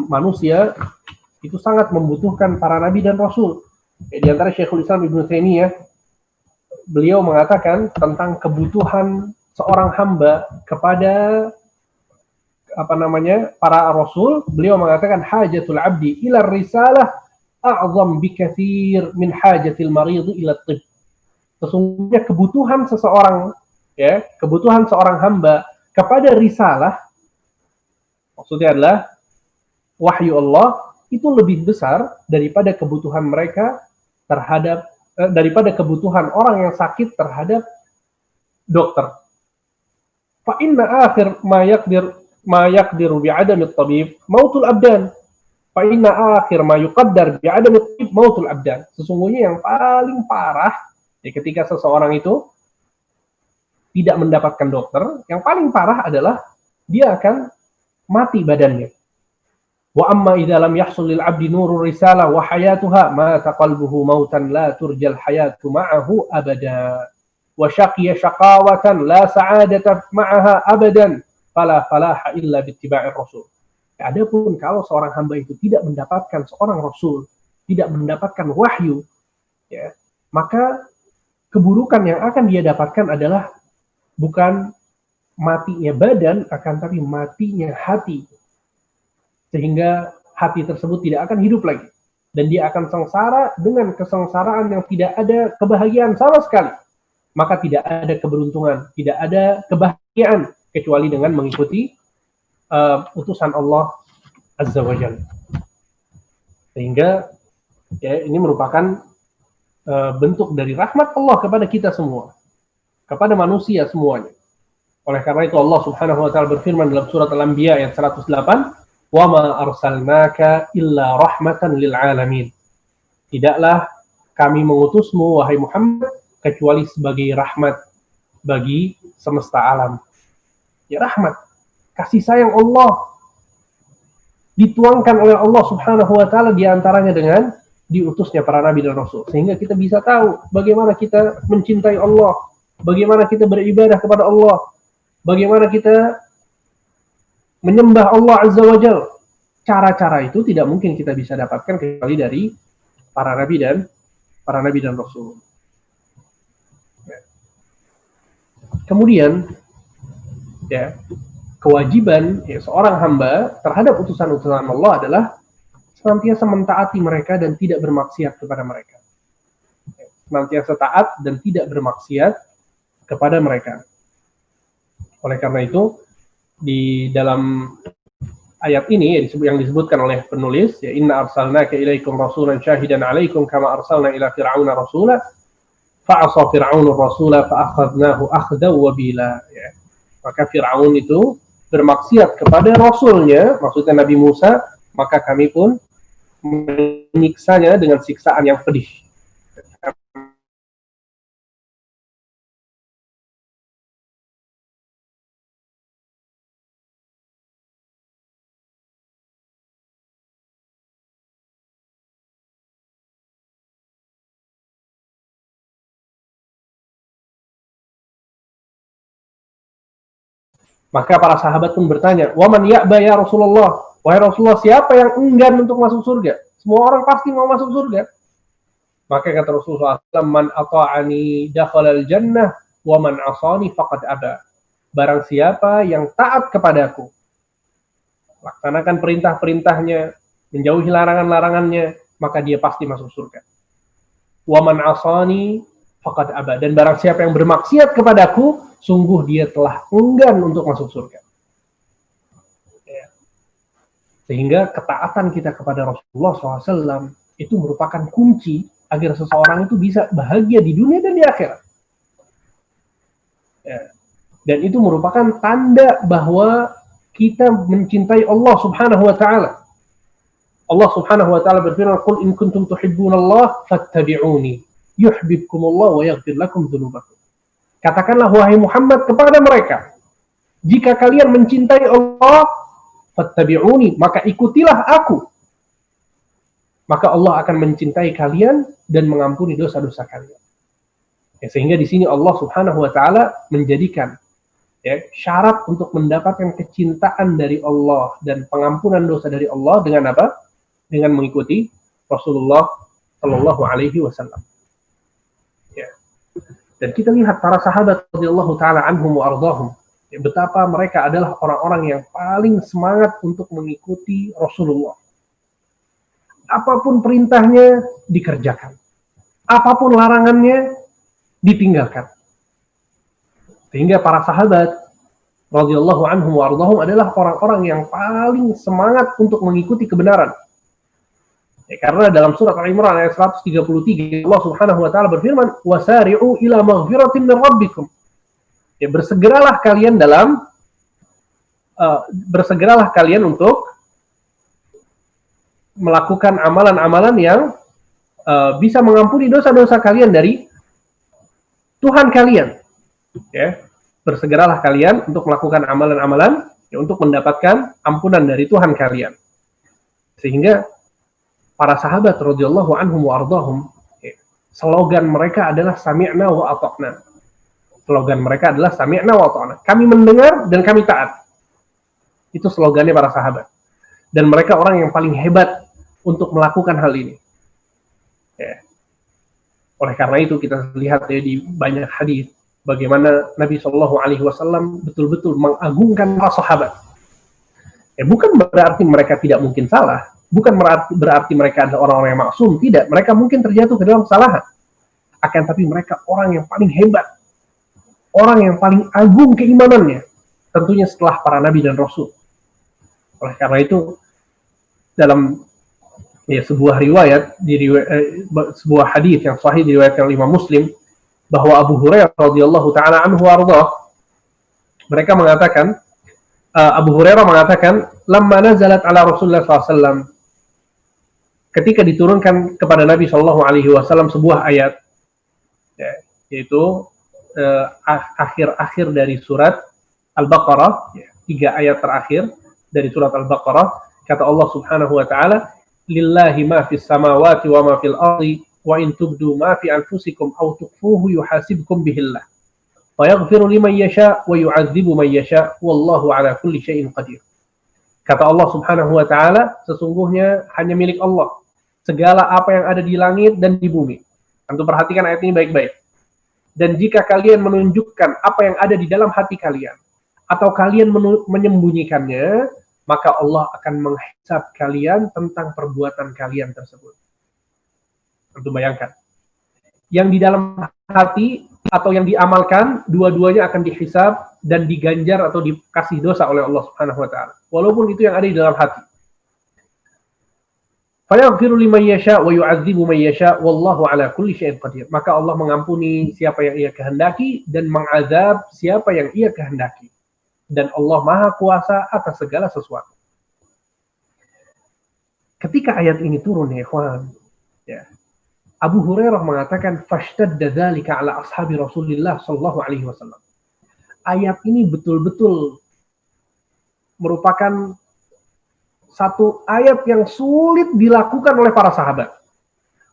B: manusia itu sangat membutuhkan para nabi dan rasul. Ya, di antara Syekhul Islam Ibnu Taimiyah, beliau mengatakan tentang kebutuhan seorang hamba kepada para rasul. Beliau mengatakan hajatul abdi ila risalah a'zam bikatsir min hajatil marid ila tib. Sesungguhnya kebutuhan seseorang ya, kebutuhan seorang hamba kepada risalah, maksudnya adalah wahyu Allah, itu lebih besar daripada kebutuhan mereka terhadap daripada kebutuhan orang yang sakit terhadap dokter. Fa inna akhir ma yaqdiru bi'adami at-tabib mautul abdan. Fa inna akhir ma yuqaddar bi'adami at-tabib mautul abdan. Sesungguhnya yang paling parah ya, ketika seseorang itu tidak mendapatkan dokter, yang paling parah adalah dia akan mati badannya. Wa amma idza lam yahsul lil 'abdi nurur risalah wa hayatuha mata qalbuhu mautan la turjal hayatu ma'ahu abada. Wa syaqiya syaqawatan la sa'adata ma'aha abadan. Fala falaha illa bittiba'ir rasul. Adapun kalau seorang hamba itu tidak mendapatkan seorang rasul, tidak mendapatkan wahyu, ya, maka keburukan yang akan dia dapatkan adalah bukan matinya badan, akan tapi matinya hati. Sehingga hati tersebut tidak akan hidup lagi. Dan dia akan sengsara dengan kesengsaraan yang tidak ada kebahagiaan sama sekali. Maka tidak ada keberuntungan, tidak ada kebahagiaan, kecuali dengan mengikuti utusan Allah Azza wa Jalla. Sehingga ya, ini merupakan bentuk dari rahmat Allah kepada kita semua, kepada manusia semuanya. Oleh karena itu Allah Subhanahu wa taala berfirman dalam surat Al-Anbiya ayat 108, "Wa ma arsalnaka illa rahmatan lil alamin." Tidaklah kami mengutusmu wahai Muhammad kecuali sebagai rahmat bagi semesta alam. Ya, rahmat, kasih sayang Allah dituangkan oleh Allah Subhanahu wa taala di antaranya dengan diutusnya para nabi dan rasul, sehingga kita bisa tahu bagaimana kita mencintai Allah, bagaimana kita beribadah kepada Allah, bagaimana kita menyembah Allah Azza wa Jalla. Cara-cara itu tidak mungkin kita bisa dapatkan kecuali dari para nabi dan rasul. Kemudian ya, kewajiban ya, seorang hamba terhadap utusan-utusan Allah adalah senantiasa mentaati mereka dan tidak bermaksiat kepada mereka. Senantiasa taat dan tidak bermaksiat kepada mereka. Oleh karena itu, di dalam ayat ini yang disebutkan oleh penulis, ya, inna arsalnaka ilaikum rasulan syahidan alaikum kama arsalna ila fir'auna rasula fa'asa fir'aunur rasula fa'akhadnahu akhdan wabila. Ya. Maka Fir'aun itu bermaksiat kepada rasulnya, maksudnya Nabi Musa, maka kami pun menyiksanya dengan siksaan yang pedih. Maka para sahabat pun bertanya, "Waman ya'ba ya Rasulullah?" Wahai Rasulullah, siapa yang enggan untuk masuk surga? Semua orang pasti mau masuk surga. Maka kata Rasulullah SAW, "Man ata'ani dakhalal jannah, wa man 'asani faqad aba." Barang siapa yang taat kepadaku, laksanakan perintah-perintahnya, menjauhi larangan-larangannya, maka dia pasti masuk surga. Wa man 'asani faqad aba. Dan barang siapa yang bermaksiat kepadaku, sungguh dia telah enggan untuk masuk surga. Ya. Sehingga ketaatan kita kepada Rasulullah SAW itu merupakan kunci agar seseorang itu bisa bahagia di dunia dan di akhirat. Ya. Dan itu merupakan tanda bahwa kita mencintai Allah Subhanahu wa taala. Allah Subhanahu wa taala berfirman, "Qul in kuntum tuhibbunallaha fattabi'uni yuhibbukumullah wa yaghfir lakum dzunubakum." Katakanlah wahai Muhammad kepada mereka, jika kalian mencintai Allah, fattabi'uni, maka ikutilah aku. Maka Allah akan mencintai kalian dan mengampuni dosa-dosa kalian. Ya, sehingga di sini Allah Subhanahu wa taala menjadikan ya, syarat untuk mendapatkan kecintaan dari Allah dan pengampunan dosa dari Allah dengan apa? Dengan mengikuti Rasulullah Shallallahu alaihi wasallam. Dan kita lihat para sahabat radhiyallahu taala anhum wa ardhahum, ya, betapa mereka adalah orang-orang yang paling semangat untuk mengikuti Rasulullah. Apapun perintahnya dikerjakan, apapun larangannya ditinggalkan. Sehingga para sahabat radhiyallahu anhum wa ardhahum adalah orang-orang yang paling semangat untuk mengikuti kebenaran. Karena dalam surat Al-Imran ayat 133 Allah Subhanahu wa taala berfirman, "Wasari'u ila maghfiratin min rabbikum." Bersegeralah kalian untuk melakukan amalan-amalan yang bisa mengampuni dosa-dosa kalian dari Tuhan kalian. Bersegeralah kalian untuk melakukan amalan-amalan untuk mendapatkan ampunan dari Tuhan kalian. Sehingga para sahabat radhiyallahu anhum wa ardhahum, slogan mereka adalah sami'na wa ata'na. Slogan mereka adalah sami'na wa ata'na. Kami mendengar dan kami taat. Itu slogannya para sahabat. Dan mereka orang yang paling hebat untuk melakukan hal ini. Oleh karena itu kita lihat di banyak hadis bagaimana Nabi Shallallahu Alaihi Wasallam betul-betul mengagungkan para sahabat. Bukan berarti mereka tidak mungkin salah, bukan berarti mereka adalah orang-orang yang maksum, tidak. Mereka mungkin terjatuh ke dalam kesalahan. Akan tapi mereka orang yang paling hebat, orang yang paling agung keimanannya, tentunya setelah para nabi dan rasul. Oleh karena itu dalam sebuah riwayat, sebuah hadis yang sahih diriwayatkan oleh Imam Muslim, bahwa Abu Hurairah radhiyallahu taala anhu warḍah, mereka mengatakan, Abu Hurairah mengatakan, lamma nazalat ala Rasulullah SAW, ketika diturunkan kepada Nabi SAW sebuah ayat, yaitu akhir-akhir dari surat Al-Baqarah, 3 ayat terakhir dari surat Al-Baqarah, kata Allah Subhanahu wa taala, lillahi ma fis samawati wa ma fil ardi wa in tubdu ma fi anfusikum aw tukhfuhu yuhasibkum bihillah wa yaghfiru liman yasha wa yu'adzibu man yasha wallahu ala kulli syai'in qadir. Kata Allah Subhanahu wa taala, sesungguhnya hanya milik Allah segala apa yang ada di langit dan di bumi. Antum perhatikan ayat ini baik-baik. Dan jika kalian menunjukkan apa yang ada di dalam hati kalian atau kalian menyembunyikannya, maka Allah akan menghisab kalian tentang perbuatan kalian tersebut. Untuk bayangkan, yang di dalam hati atau yang diamalkan, dua-duanya akan dihisab dan diganjar atau dikasih dosa oleh Allah Subhanahu wa taala. Walaupun itu yang ada di dalam hati. Fayaghfiru liman yasha wa yu'adzibu man yasha wallahu ala kulli syai'in qadir. Maka Allah mengampuni siapa yang Ia kehendaki dan mengazab siapa yang Ia kehendaki. Dan Allah Maha Kuasa atas segala sesuatu. Ketika ayat ini turun, ya ikhwan, Abu Hurairah mengatakan, fashtadda dzalika ala ashabi Rasulillah sallallahu alaihi wasallam. Ayat ini betul-betul merupakan satu ayat yang sulit dilakukan oleh para sahabat.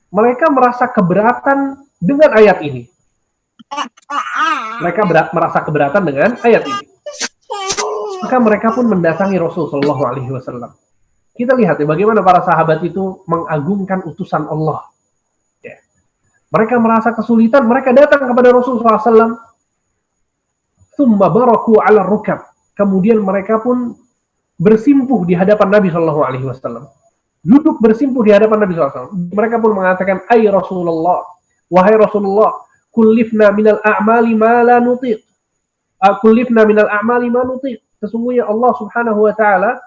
B: Mereka merasa keberatan dengan ayat ini. Mereka merasa keberatan dengan ayat ini. Maka mereka pun mendatangi Rasul sallallahu alaihi wasallam. Kita lihat bagaimana para sahabat itu mengagungkan utusan Allah. Mereka merasa kesulitan, mereka datang kepada Rasulullah SAW. Tsumma baraku 'ala rukab. Kemudian mereka pun bersimpuh di hadapan Nabi SAW. Duduk bersimpuh di hadapan Nabi SAW. Mereka pun mengatakan, "Ai Rasulullah, wahai Rasulullah, kullifna minal a'mali ma la nutiq." Kullifna minal a'mali ma nutiq. Sesungguhnya Allah Subhanahu wa taala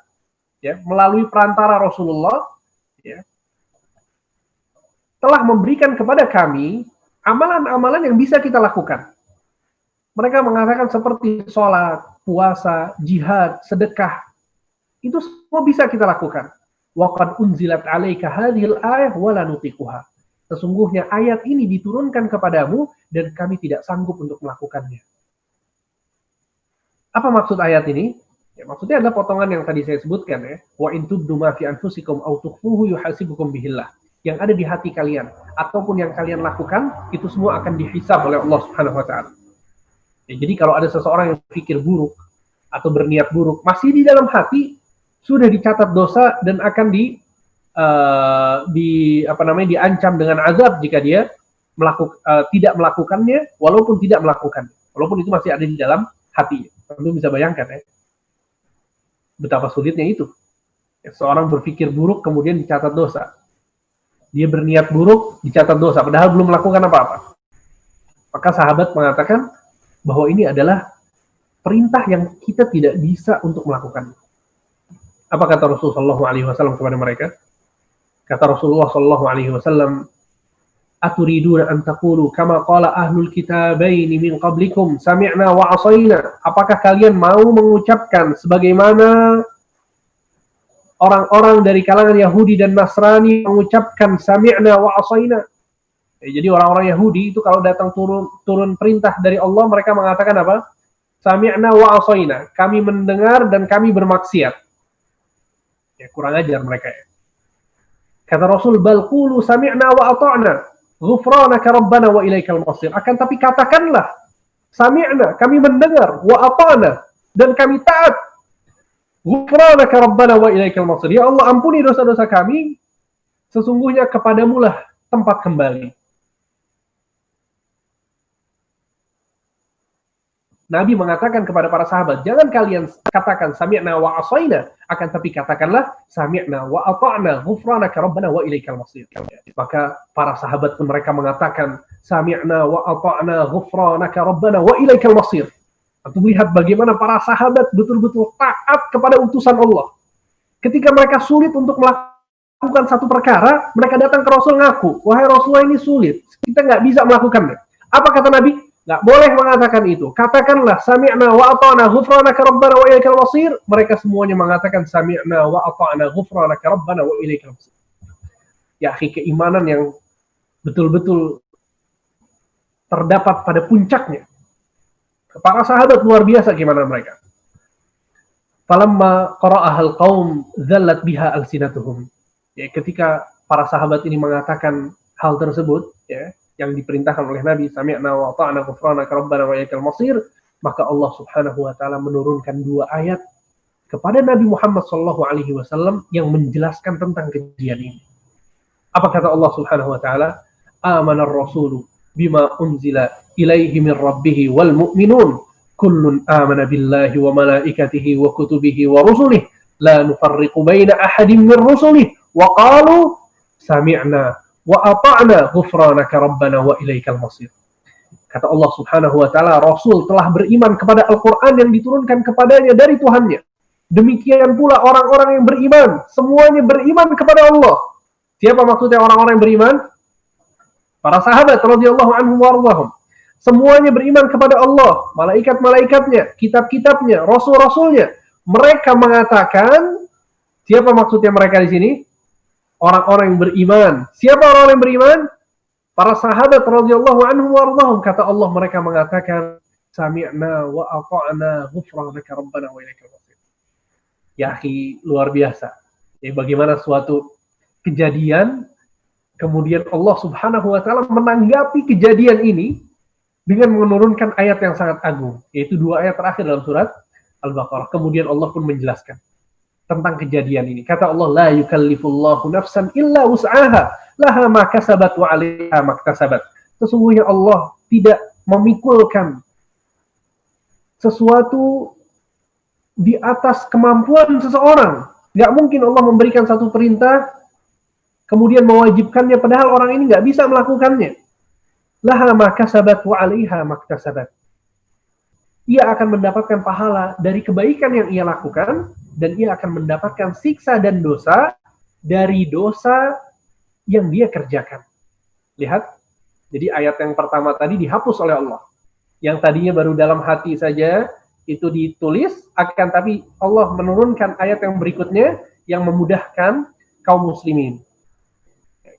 B: melalui perantara Rasulullah telah memberikan kepada kami amalan-amalan yang bisa kita lakukan. Mereka mengatakan seperti sholat, puasa, jihad, sedekah. Itu semua bisa kita lakukan. Wa qad unzilat 'alaika hadhil ayah wa la nutiquha. Sesungguhnya ayat ini diturunkan kepadamu dan kami tidak sanggup untuk melakukannya. Apa maksud ayat ini? Maksudnya adalah potongan yang tadi saya sebutkan, wa in tubdu ma fi anfusikum aw tukhfuhu yuhasibukum bihillah. Yang ada di hati kalian ataupun yang kalian lakukan, itu semua akan dihisab oleh Allah Subhanahu wa taala. Jadi kalau ada seseorang yang berpikir buruk atau berniat buruk, masih di dalam hati sudah dicatat dosa dan akan diancam dengan azab jika dia tidak melakukannya, walaupun tidak melakukan, walaupun itu masih ada di dalam hati. Tentu bisa bayangkan betapa sulitnya itu. Seorang berpikir buruk kemudian dicatat dosa. Dia berniat buruk, dicatat dosa, padahal belum melakukan apa-apa. Maka sahabat mengatakan, bahwa ini adalah perintah yang kita tidak bisa untuk melakukan. Apa kata Rasulullah SAW kepada mereka? Kata Rasulullah SAW, "Aturiduna an taqulu kama qala ahlul kitabaini min qablikum sami'na wa 'asaina?" Apakah kalian mau mengucapkan sebagaimana orang-orang dari kalangan Yahudi dan Nasrani mengucapkan sami'na wa 'asaina? Jadi orang-orang Yahudi itu kalau datang turun perintah dari Allah, mereka mengatakan apa? Sami'na wa 'asaina. Kami mendengar dan kami bermaksiat. Ya, kurang ajar mereka ya. Kata Rasul, bal qulu sami'na wa ata'na, ghufranaka rabbana wa ilaikal masir. Akan tapi katakanlah, sami'na, kami mendengar, wa ata'na, dan kami taat. Ghufranaka rabbana wa ilaikal masir. Ya Allah, ampuni dosa-dosa kami, sesungguhnya kepadamulah tempat kembali. Nabi mengatakan kepada para sahabat, jangan kalian katakan sami'na wa asaina, akan tapi katakanlah sami'na wa ata'na, ghufranaka rabbana wa ilaikal masir. Maka para sahabat pun mereka mengatakan sami'na wa ata'na, ghufranaka rabbana wa ilaikal masir. Untuk melihat bagaimana para sahabat betul-betul taat kepada utusan Allah. Ketika mereka sulit untuk melakukan satu perkara, mereka datang ke Rasul ngaku, wahai Rasulullah, ini sulit, kita nggak bisa melakukannya. Apa kata Nabi? Nggak boleh mengatakan itu. Katakanlah sami'na wa ata'na ghufranaka rabbana wa ilaikal masir. Mereka semuanya mengatakan sami'na wa ata'na ghufranaka rabbana wa ilaikal masir. Ya, keimanan yang betul-betul terdapat pada puncaknya. Para sahabat luar biasa gimana mereka. Falamma qara'ahal qaum dzallat biha alsinatuhum. Ya, ketika para sahabat ini mengatakan hal tersebut, ya, yang diperintahkan oleh Nabi, sami'na wa ata'na ghufranaka rabbana wa ilaikal masir, maka Allah Subhanahu wa taala menurunkan 2 ayat kepada Nabi Muhammad SAW yang menjelaskan tentang kejadian ini. Apa kata Allah Subhanahu wa taala? Amanar rasulu bima unzila ilaihi min rabbih wal mu'minun kullun amana billahi wa malaikatihi wa kutubihi wa rusulihi la nufarriqu baina ahadin min rusulihi wa qalu sami'na wa ata'na ghufranaka rabbana wa ilaikal masir. Kata Allah Subhanahu wa taala, Rasul telah beriman kepada Al-Qur'an yang diturunkan kepadanya dari Tuhannya. Demikian pula orang-orang yang beriman, semuanya beriman kepada Allah. Siapa maksudnya orang-orang yang beriman? Para sahabat radhiyallahu anhum warḍahum. Semuanya beriman kepada Allah, malaikat-malaikatnya, kitab-kitabnya, rasul-rasulnya. Mereka mengatakan, siapa maksudnya mereka di sini? Orang-orang yang beriman. Siapa orang yang beriman? Para sahabat radhiyallahu anhum warḍahum. Kata Allah, mereka mengatakan sami'na wa ata'na ghufranaka rabbana wa ilaikal masir. Ya akhi, luar biasa. Ya, bagaimana suatu kejadian kemudian Allah Subhanahu wa taala menanggapi kejadian ini dengan menurunkan ayat yang sangat agung, yaitu 2 ayat terakhir dalam surat Al-Baqarah. Kemudian Allah pun menjelaskan tentang kejadian ini. Kata Allah, la yukallifullahu nafsan illa wus'aha, laha ma kasabat wa 'alaiha ma iktasabat. Sesungguhnya Allah tidak memikulkan sesuatu di atas kemampuan seseorang. Nggak mungkin Allah memberikan satu perintah kemudian mewajibkannya padahal orang ini nggak bisa melakukannya. Laha ma kasabat wa 'alaiha ma iktasabat. Ia akan mendapatkan pahala dari kebaikan yang ia lakukan, dan ia akan mendapatkan siksa dan dosa dari dosa yang dia kerjakan. Lihat, jadi ayat yang pertama tadi dihapus oleh Allah. Yang tadinya baru dalam hati saja, itu ditulis, akan tapi Allah menurunkan ayat yang berikutnya yang memudahkan kaum muslimin.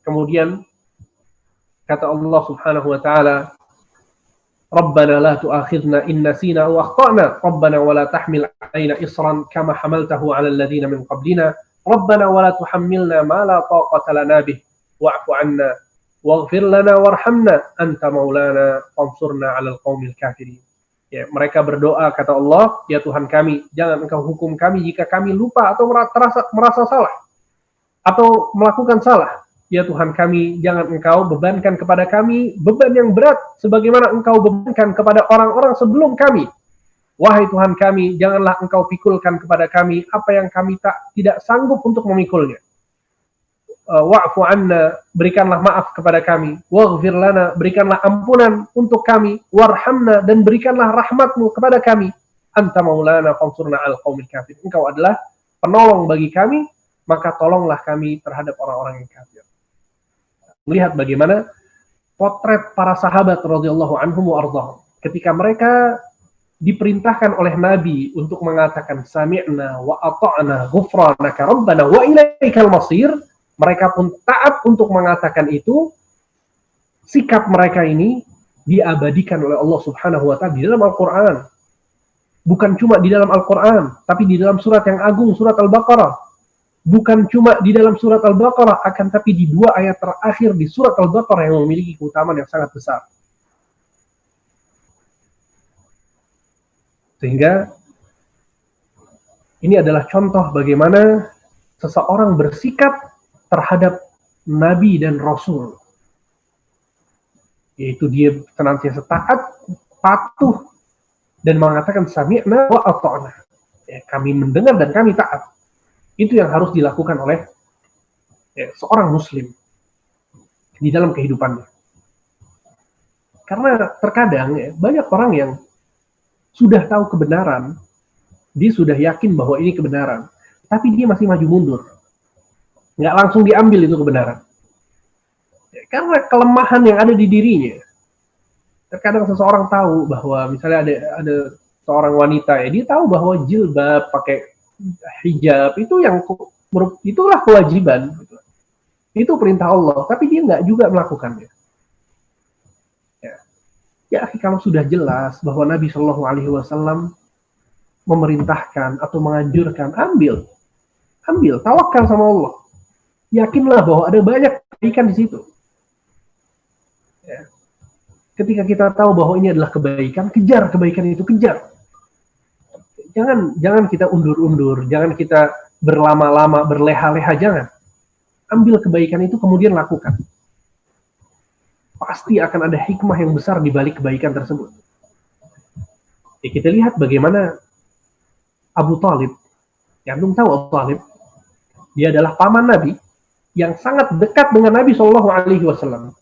B: Kemudian, kata Allah Subhanahu wa ta'ala, Rabbana la tu'akhidna in nasina wa akhtana, Rabbana wa la tahmil alaina isran kama hamaltahu ala alladhina min qablina, Rabbana wa la tuhammilna ma la taqata lana bih, wa'fu 'anna waghfir lana warhamna anta maulana fansurna 'alal qaumil kafirin. Ya, mereka berdoa, kata Allah, ya Tuhan kami, jangan Engkau hukum kami jika kami lupa atau merasa salah atau melakukan salah. Ya Tuhan kami, jangan Engkau bebankan kepada kami beban yang berat sebagaimana Engkau bebankan kepada orang-orang sebelum kami. Wahai Tuhan kami, janganlah Engkau pikulkan kepada kami apa yang kami tidak sanggup untuk memikulnya. wa'fu anna, berikanlah maaf kepada kami, waghfir lana, berikanlah ampunan untuk kami, warhamna, dan berikanlah rahmatmu kepada kami, anta maulana fansurna al qaumil kafir, engkau adalah penolong bagi kami, maka tolonglah kami terhadap orang-orang yang kafir. Melihat bagaimana potret para sahabat radhiyallahu anhum wa ardhahum ketika mereka diperintahkan oleh Nabi untuk mengatakan sami'na wa ata'na ghufranaka rabbana wa ilaikal masir, mereka pun taat untuk mengatakan itu. Sikap mereka ini diabadikan oleh Allah Subhanahu wa taala di dalam Al-Qur'an. Bukan cuma di dalam Al-Qur'an, tapi di dalam surat yang agung, surat Al-Baqarah. Bukan cuma di dalam surat Al-Baqarah, akan tapi di 2 ayat terakhir di surat Al-Baqarah yang memiliki keutamaan yang sangat besar. Sehingga ini adalah contoh bagaimana seseorang bersikap terhadap Nabi dan Rasul. Yaitu dia senantiasa taat, patuh, dan mengatakan sami'na wa ata'na. Kami mendengar dan kami taat. Itu yang harus dilakukan oleh seorang muslim di dalam kehidupannya. Karena terkadang banyak orang yang sudah tahu kebenaran, dia sudah yakin bahwa ini kebenaran, tapi dia masih maju mundur. Nggak langsung diambil itu kebenaran. Karena kelemahan yang ada di dirinya. Terkadang seseorang tahu bahwa misalnya ada seorang wanita, dia tahu bahwa jilbab, pakai hijab, itulah kewajiban. Itu perintah Allah, tapi dia nggak juga melakukannya. Ya, kalau sudah jelas bahwa Nabi Shallallahu Alaihi Wasallam memerintahkan atau menganjurkan, ambil, tawakal sama Allah. Yakinlah bahwa ada banyak kebaikan di situ. Ya. Ketika kita tahu bahwa ini adalah kebaikan, kejar kebaikan itu, kejar. Jangan kita undur-undur, jangan kita berlama-lama, berleha-leha, jangan. Ambil kebaikan itu kemudian lakukan. Pasti akan ada hikmah yang besar di balik kebaikan tersebut. Ya, kita lihat bagaimana Abu Thalib, ya, antum tahu Abu Thalib, dia adalah paman Nabi yang sangat dekat dengan Nabi Shallallahu Alaihi Wasallam.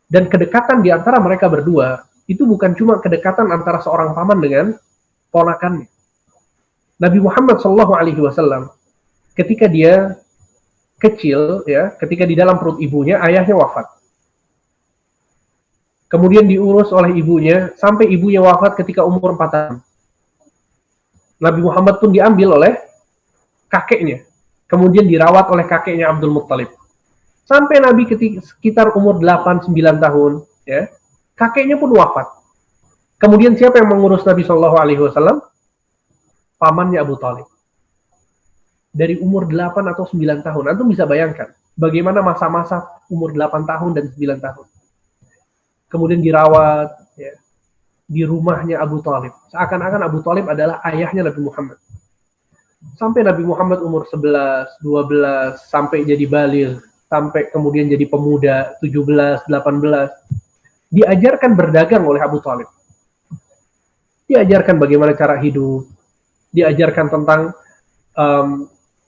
B: Dan kedekatan di antara mereka berdua itu bukan cuma kedekatan antara seorang paman dengan ponakannya. Nabi Muhammad Shallallahu Alaihi Wasallam ketika dia kecil, ya, ketika di dalam perut ibunya, ayahnya wafat. Kemudian diurus oleh ibunya sampai ibunya wafat ketika umur 4 tahun. Nabi Muhammad pun diambil oleh kakeknya, kemudian dirawat oleh kakeknya Abdul Muttalib. Sampai Nabi sekitar umur 8-9 tahun, ya, kakeknya pun wafat. Kemudian siapa yang mengurus Nabi Shallallahu Alaihi Wasallam? Pamannya Abu Thalib. Dari umur 8 atau 9 tahun, antum bisa bayangkan bagaimana masa-masa umur 8 tahun dan 9 tahun. Kemudian dirawat, ya, di rumahnya Abu Thalib. Seakan-akan Abu Thalib adalah ayahnya Nabi Muhammad. Sampai Nabi Muhammad umur 11, 12, sampai jadi baligh, sampai kemudian jadi pemuda, 17, 18. Diajarkan berdagang oleh Abu Thalib. Diajarkan bagaimana cara hidup. Diajarkan tentang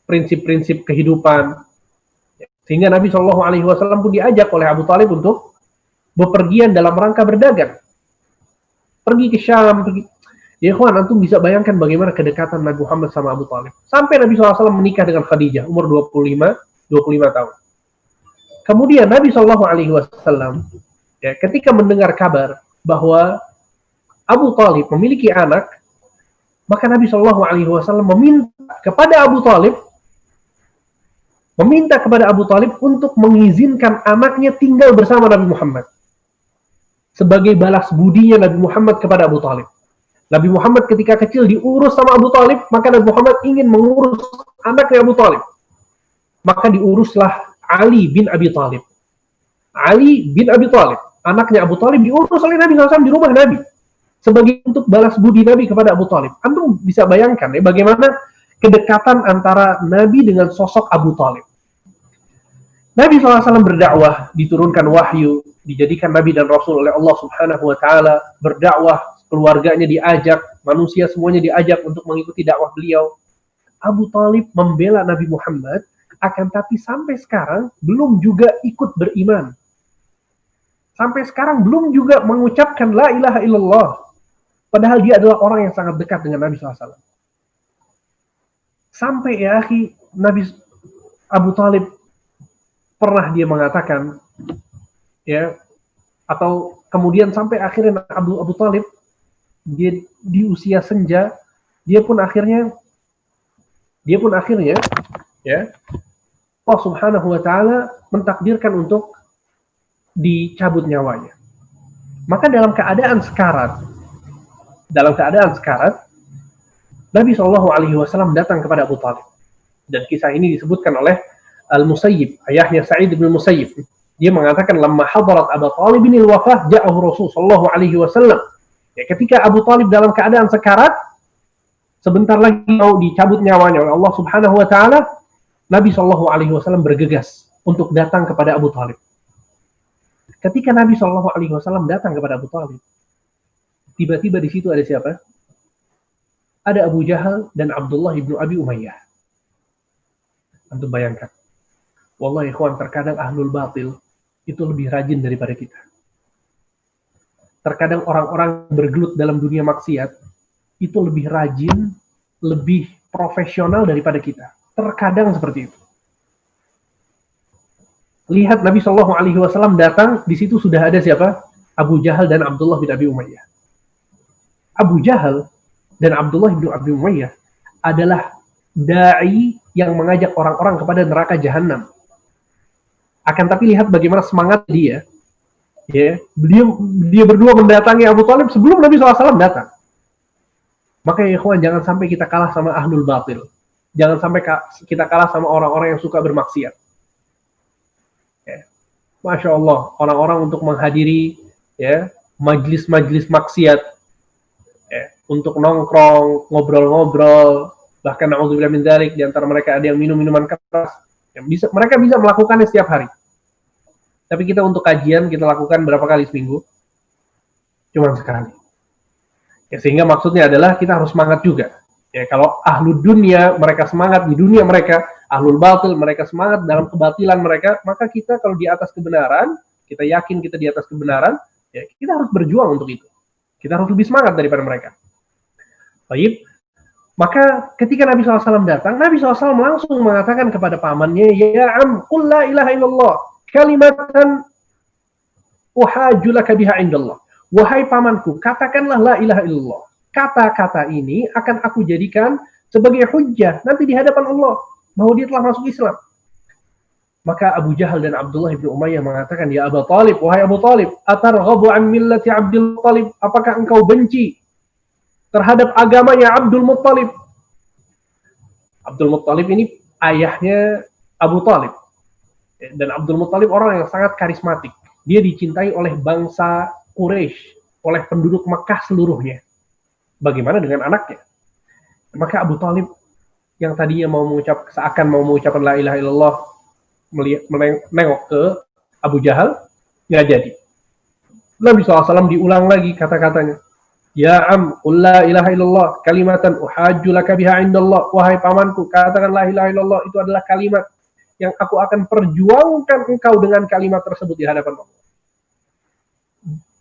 B: prinsip-prinsip kehidupan. Sehingga Nabi Shallallahu Alaihi Wasallam pun diajak oleh Abu Thalib untuk bepergian dalam rangka berdagang. Pergi ke Syam, Ya ikhwan, antum bisa bayangkan bagaimana kedekatan Nabi Muhammad sama Abu Thalib. Sampai Nabi SAW menikah dengan Khadijah, umur 25 tahun. Kemudian Nabi SAW, ya, ketika mendengar kabar bahwa Abu Thalib memiliki anak, maka Nabi SAW meminta kepada Abu Thalib untuk mengizinkan anaknya tinggal bersama Nabi Muhammad. Sebagai balas budinya Nabi Muhammad kepada Abu Thalib. Nabi Muhammad ketika kecil diurus sama Abu Thalib, maka Nabi Muhammad ingin mengurus anaknya Abu Thalib. Maka diuruslah Ali bin Abi Thalib. Ali bin Abi Thalib, anaknya Abu Thalib, diurus oleh Nabi SAW di rumah Nabi. Sebagai untuk balas budi Nabi kepada Abu Thalib. Antum bisa bayangkan ya, bagaimana kedekatan antara Nabi dengan sosok Abu Thalib. Nabi SAW berdakwah, diturunkan wahyu, dijadikan Nabi dan Rasul oleh Allah Subhanahu wa Ta'ala, berdakwah, keluarganya diajak, manusia semuanya diajak untuk mengikuti dakwah beliau. Abu Thalib membela Nabi Muhammad Akan tapi sampai sekarang belum juga ikut beriman. Sampai sekarang belum juga mengucapkan la ilaha illallah. Padahal dia adalah orang yang sangat dekat dengan Nabi SAW. Sampai ya akhi, Nabi Abu Talib pernah dia mengatakan, ya, atau kemudian sampai akhirnya Abu Talib dia di usia senja, dia pun akhirnya ya, Allah Subhanahu wa taala mentakdirkan untuk dicabut nyawanya. Maka dalam keadaan sekarat, Nabi SAW datang kepada Abu Talib. Dan kisah ini disebutkan oleh Al-Musayyib, ayahnya Sa'id bin Musayyib. Dia mengatakan, "Lamma hadarat Abu Talib bin al-wafah, ja'ahu Rasul sallallahu alaihi wasallam." Ya, ketika Abu Talib dalam keadaan sekarat, sebentar lagi mau dicabut nyawanya oleh Allah Subhanahu wa taala, Nabi sallallahu alaihi wasallam bergegas untuk datang kepada Abu Talib. Ketika Nabi sallallahu alaihi wasallam datang kepada Abu Talib, tiba-tiba di situ ada siapa? Ada Abu Jahal dan Abdullah ibnu Abi Umayyah. Antum bayangkan. Wallahi ikhwan, terkadang ahlul batil itu lebih rajin daripada kita. Terkadang orang-orang bergelut dalam dunia maksiat itu lebih rajin, lebih profesional daripada kita. Terkadang seperti itu. Lihat Nabi Shallallahu Alaihi Wasallam datang, di situ sudah ada siapa? Abu Jahal dan Abdullah bin Abi Umayyah. Abu Jahal dan Abdullah bin Abi Umayyah adalah dai yang mengajak orang-orang kepada neraka jahanam. Akan tapi lihat bagaimana semangat dia. Ya, dia berdua mendatangi Abu Talib sebelum Nabi SAW datang. Maka ya ikhwan, jangan sampai kita kalah sama ahlul batil. Jangan sampai kita kalah sama orang-orang yang suka bermaksiat. Ya. Masya Allah, orang-orang untuk menghadiri ya majlis-majlis maksiat, ya, untuk nongkrong, ngobrol-ngobrol, bahkan na'udzubillah min dzalik, di antara mereka ada yang minum minuman keras. Yang mereka bisa melakukannya setiap hari. Tapi kita untuk kajian, kita lakukan berapa kali seminggu? Cuma sekali. Ya, sehingga maksudnya adalah kita harus semangat juga. Ya, kalau ahlul dunia, mereka semangat di dunia mereka, ahlul batil, mereka semangat dalam kebatilan mereka, maka kita kalau di atas kebenaran, kita yakin kita di atas kebenaran, ya, kita harus berjuang untuk itu. Kita harus lebih semangat daripada mereka. Baik. Maka ketika Nabi SAW datang, Nabi SAW langsung mengatakan kepada pamannya, "Ya am, qul la ilaha illallah, kalimatan uhajulaka biha indallah." Wahai pamanku, katakanlah la ilaha illallah. Kata-kata ini akan aku jadikan sebagai hujjah nanti di hadapan Allah bahwa dia telah masuk Islam. Maka Abu Jahal dan Abdullah bin Umayyah mengatakan, "Ya Abu Talib, wahai Abu Talib, atarghabu an millati Abdul Muttalib? Apakah engkau benci terhadap agamanya Abdul Muttalib?" Abdul Muttalib ini ayahnya Abu Talib. Dan Abdul Muttalib orang yang sangat karismatik. Dia dicintai oleh bangsa Quraisy, oleh penduduk Makkah seluruhnya. Bagaimana dengan anaknya? Maka Abu Talib yang tadinya seakan mau mengucapkan la ilaha illallah, menengok ke Abu Jahal, nggak jadi. Nabi SAW diulang lagi kata-katanya. "Ya am, qul la ilaha illallah, kalimatan uhajju laka biha indallah." Wahai pamanku, katakan la ilaha illallah, itu adalah kalimat yang aku akan perjuangkan engkau dengan kalimat tersebut di hadapan Allah.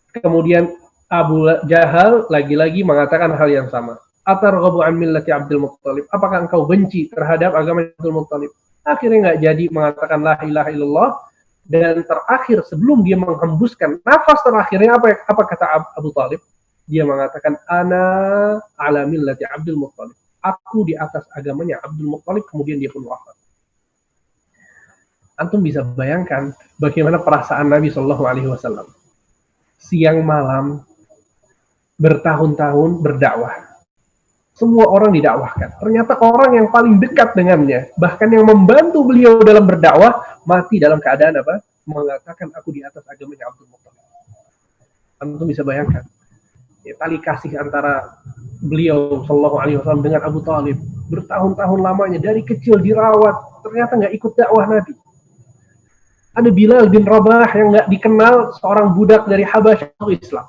B: Kemudian Abu Jahal lagi-lagi mengatakan hal yang sama. "Atarghabu an millati Abdul Muttalib?" Apakah engkau benci terhadap agama Abdul Muttalib? Akhirnya nggak jadi mengatakan la ilaha illallah. Dan terakhir, sebelum dia menghembuskan nafas terakhirnya, apa kata Abu Talib? Dia mengatakan, "Ana ala millati Abdul Muttalib." Aku di atas agamanya Abdul Muttalib. Kemudian dia pun wafat. Antum bisa bayangkan bagaimana perasaan Nabi Shallallahu Alaihi Wasallam. Siang malam, bertahun-tahun berdakwah. Semua orang didakwahkan. Ternyata orang yang paling dekat dengannya, bahkan yang membantu beliau dalam berdakwah, mati dalam keadaan apa? Mengatakan, aku di atas agamanya Abdul Muttalib. Antum bisa bayangkan. Ya, tali kasih antara beliau Shallallahu Alaihi Wasallam dengan Abu Talib bertahun-tahun lamanya, dari kecil dirawat, ternyata nggak ikut dakwah Nabi. Ada Bilal bin Rabah yang nggak dikenal, seorang budak dari Habasyah masuk Islam.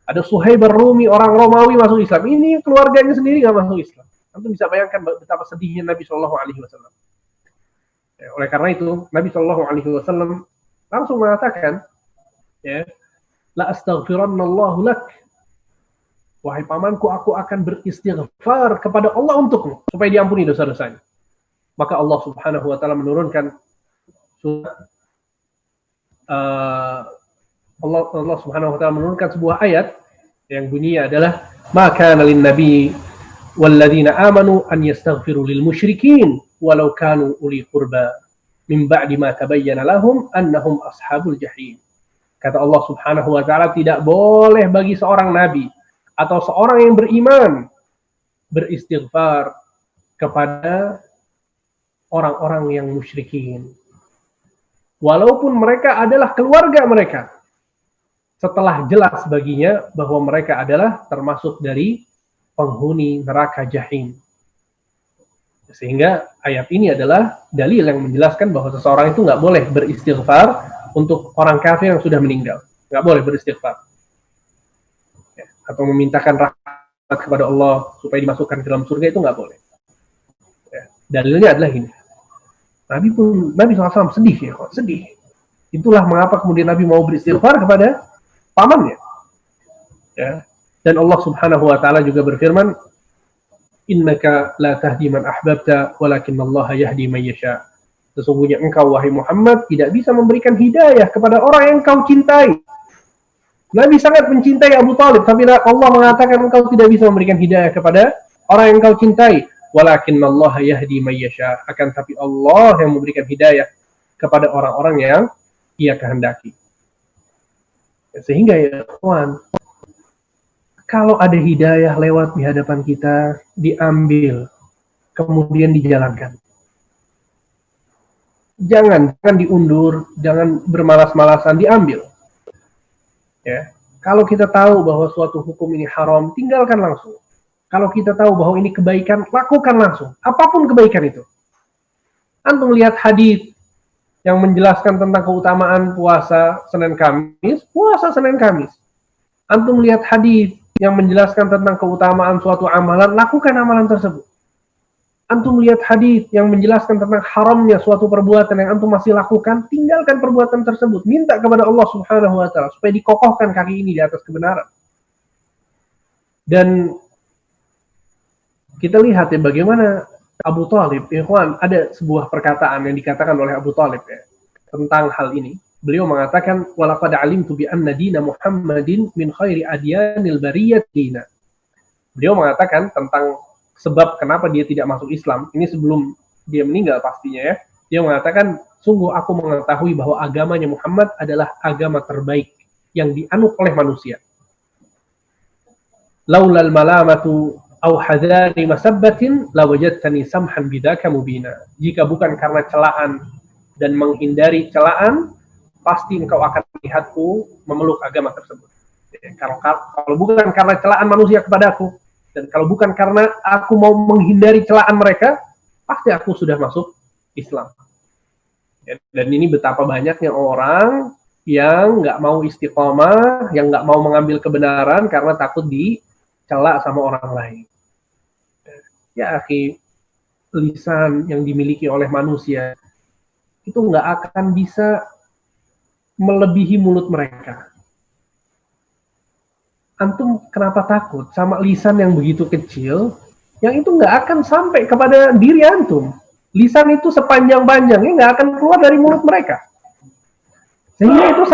B: Ada Suhaib ar-Rumi, orang Romawi masuk Islam. Ini keluarganya sendiri nggak masuk Islam. Antum bisa bayangkan betapa sedihnya Nabi Shallallahu Alaihi Wasallam. Oleh karena itu, Nabi Shallallahu Alaihi Wasallam langsung mengatakan, ya, la astaghfirannallahu lak, wahai pamanku, aku akan beristighfar kepada Allah untukmu supaya diampuni dosa-dosanya. Maka Allah Subhanahu Wa Taala menurunkan surat Allah Subhanahu Wa Taala menurunkan sebuah ayat yang bunyinya adalah maka nalin nabi walladzina amanu an yastaghfiru lil musyrikin walau kanu uli qurba min ba'di ma tabayyana lahum annahum ashabul jahim. Kata Allah Subhanahu wa taala, tidak boleh bagi seorang nabi atau seorang yang beriman beristighfar kepada orang-orang yang musyrikin walaupun mereka adalah keluarga mereka, setelah jelas baginya bahwa mereka adalah termasuk dari penghuni neraka jahim. Sehingga ayat ini adalah dalil yang menjelaskan bahwa seseorang itu nggak boleh beristighfar untuk orang kafir yang sudah meninggal. Nggak boleh beristighfar. Ya, atau memintakan rahmat kepada Allah supaya dimasukkan ke dalam surga, itu nggak boleh. Ya, dalilnya adalah ini. Nabi SAW sedih ya, kok sedih. Itulah mengapa kemudian Nabi mau beristighfar kepada pamannya. Ya. Dan Allah Subhanahu wa taala juga berfirman, innaka la tahdi man ahbabta walakinnallaha yahdi man yasha. Sesungguhnya engkau wahai Muhammad tidak bisa memberikan hidayah kepada orang yang engkau cintai. Nabi sangat mencintai Abu Thalib, tapi Allah mengatakan engkau tidak bisa memberikan hidayah kepada orang yang engkau cintai. Walakinnallaha yahdi man yasha. Akan tapi Allah yang memberikan hidayah kepada orang-orang yang Ia kehendaki. Sehingga ya kawan, kalau ada hidayah lewat di hadapan kita, diambil, kemudian dijalankan. Jangan diundur, jangan bermalas-malasan, diambil. Ya, kalau kita tahu bahwa suatu hukum ini haram, tinggalkan langsung. Kalau kita tahu bahwa ini kebaikan, lakukan langsung. Apapun kebaikan itu. Antum lihat hadis yang menjelaskan tentang keutamaan puasa Senin Kamis, puasa Senin Kamis. Antum lihat hadis yang menjelaskan tentang keutamaan suatu amalan, lakukan amalan tersebut. Antum lihat hadis yang menjelaskan tentang haramnya suatu perbuatan yang antum masih lakukan, tinggalkan perbuatan tersebut. Minta kepada Allah Subhanahu wa taala supaya dikokohkan kaki ini di atas kebenaran. Dan kita lihat ya bagaimana Abu Thalib, ikhwan, ada sebuah perkataan yang dikatakan oleh Abu Thalib ya, tentang hal ini. Beliau mengatakan, walaqad alimtu bi anna dina Muhammadin min khairi adyanil bariyat dina. Beliau mengatakan tentang sebab kenapa dia tidak masuk Islam. Ini sebelum dia meninggal pastinya ya. Dia mengatakan, sungguh aku mengetahui bahwa agamanya Muhammad adalah agama terbaik yang dianut oleh manusia. Laulal malamatu au hadari masabbatin lawajadtani samhan bidzaka mubina. Jika bukan karena celaan dan menghindari celaan, pasti engkau akan melihatku memeluk agama tersebut. Kalau bukan karena celaan manusia kepadaku, dan kalau bukan karena aku mau menghindari celaan mereka, pasti aku sudah masuk Islam. Dan ini betapa banyaknya orang yang nggak mau istiqomah, yang nggak mau mengambil kebenaran karena takut dicela sama orang lain. Ya akhi, lisan yang dimiliki oleh manusia itu nggak akan bisa melebihi mulut mereka. Antum kenapa takut sama lisan yang begitu kecil, yang itu nggak akan sampai kepada diri antum. Lisan itu sepanjang-panjangnya nggak akan keluar dari mulut mereka. Sehingga itu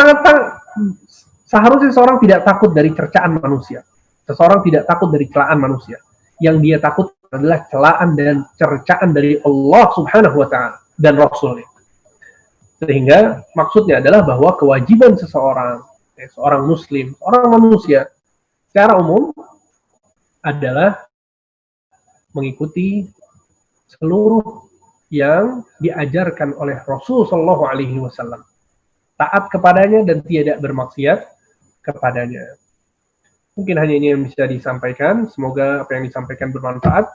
B: seharusnya seorang tidak takut dari cercaan manusia. Seseorang tidak takut dari celaan manusia. Yang dia takut adalah celaan dan cercaan dari Allah Subhanahu wa taala dan Rasulnya. Sehingga maksudnya adalah bahwa kewajiban seseorang, seorang muslim, orang manusia secara umum adalah mengikuti seluruh yang diajarkan oleh Rasul Shallallahu Alaihi Wasallam, taat kepadanya dan tidak bermaksiat kepadanya. Mungkin hanya ini yang bisa disampaikan. Semoga apa yang disampaikan bermanfaat.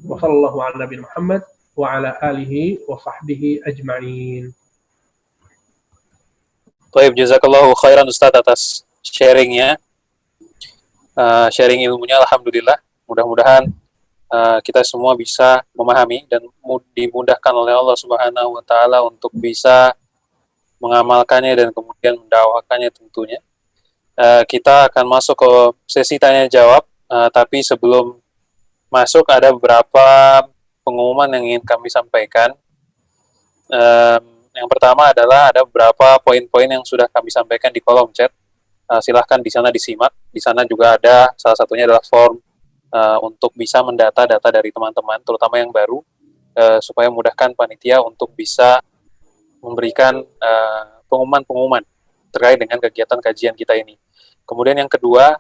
B: Wassallallahu ala Nabi Muhammad wa ala alihi wa sahbihi ajma'in.
A: Baik, jazakallahu khairan Ustaz atas sharingnya. Sharing ilmunya, alhamdulillah. Mudah-mudahan kita semua bisa memahami dan dimudahkan oleh Allah Subhanahu wa taala untuk bisa mengamalkannya dan kemudian mendakwakannya tentunya. Kita akan masuk ke sesi tanya jawab, tapi sebelum masuk ada beberapa pengumuman yang ingin kami sampaikan. Yang pertama adalah ada beberapa poin-poin yang sudah kami sampaikan di kolom chat. Silahkan di sana disimak. Di sana juga ada salah satunya adalah form untuk bisa mendata data dari teman-teman, terutama yang baru, supaya memudahkan panitia untuk bisa memberikan pengumuman-pengumuman terkait dengan kegiatan kajian kita ini. Kemudian yang kedua,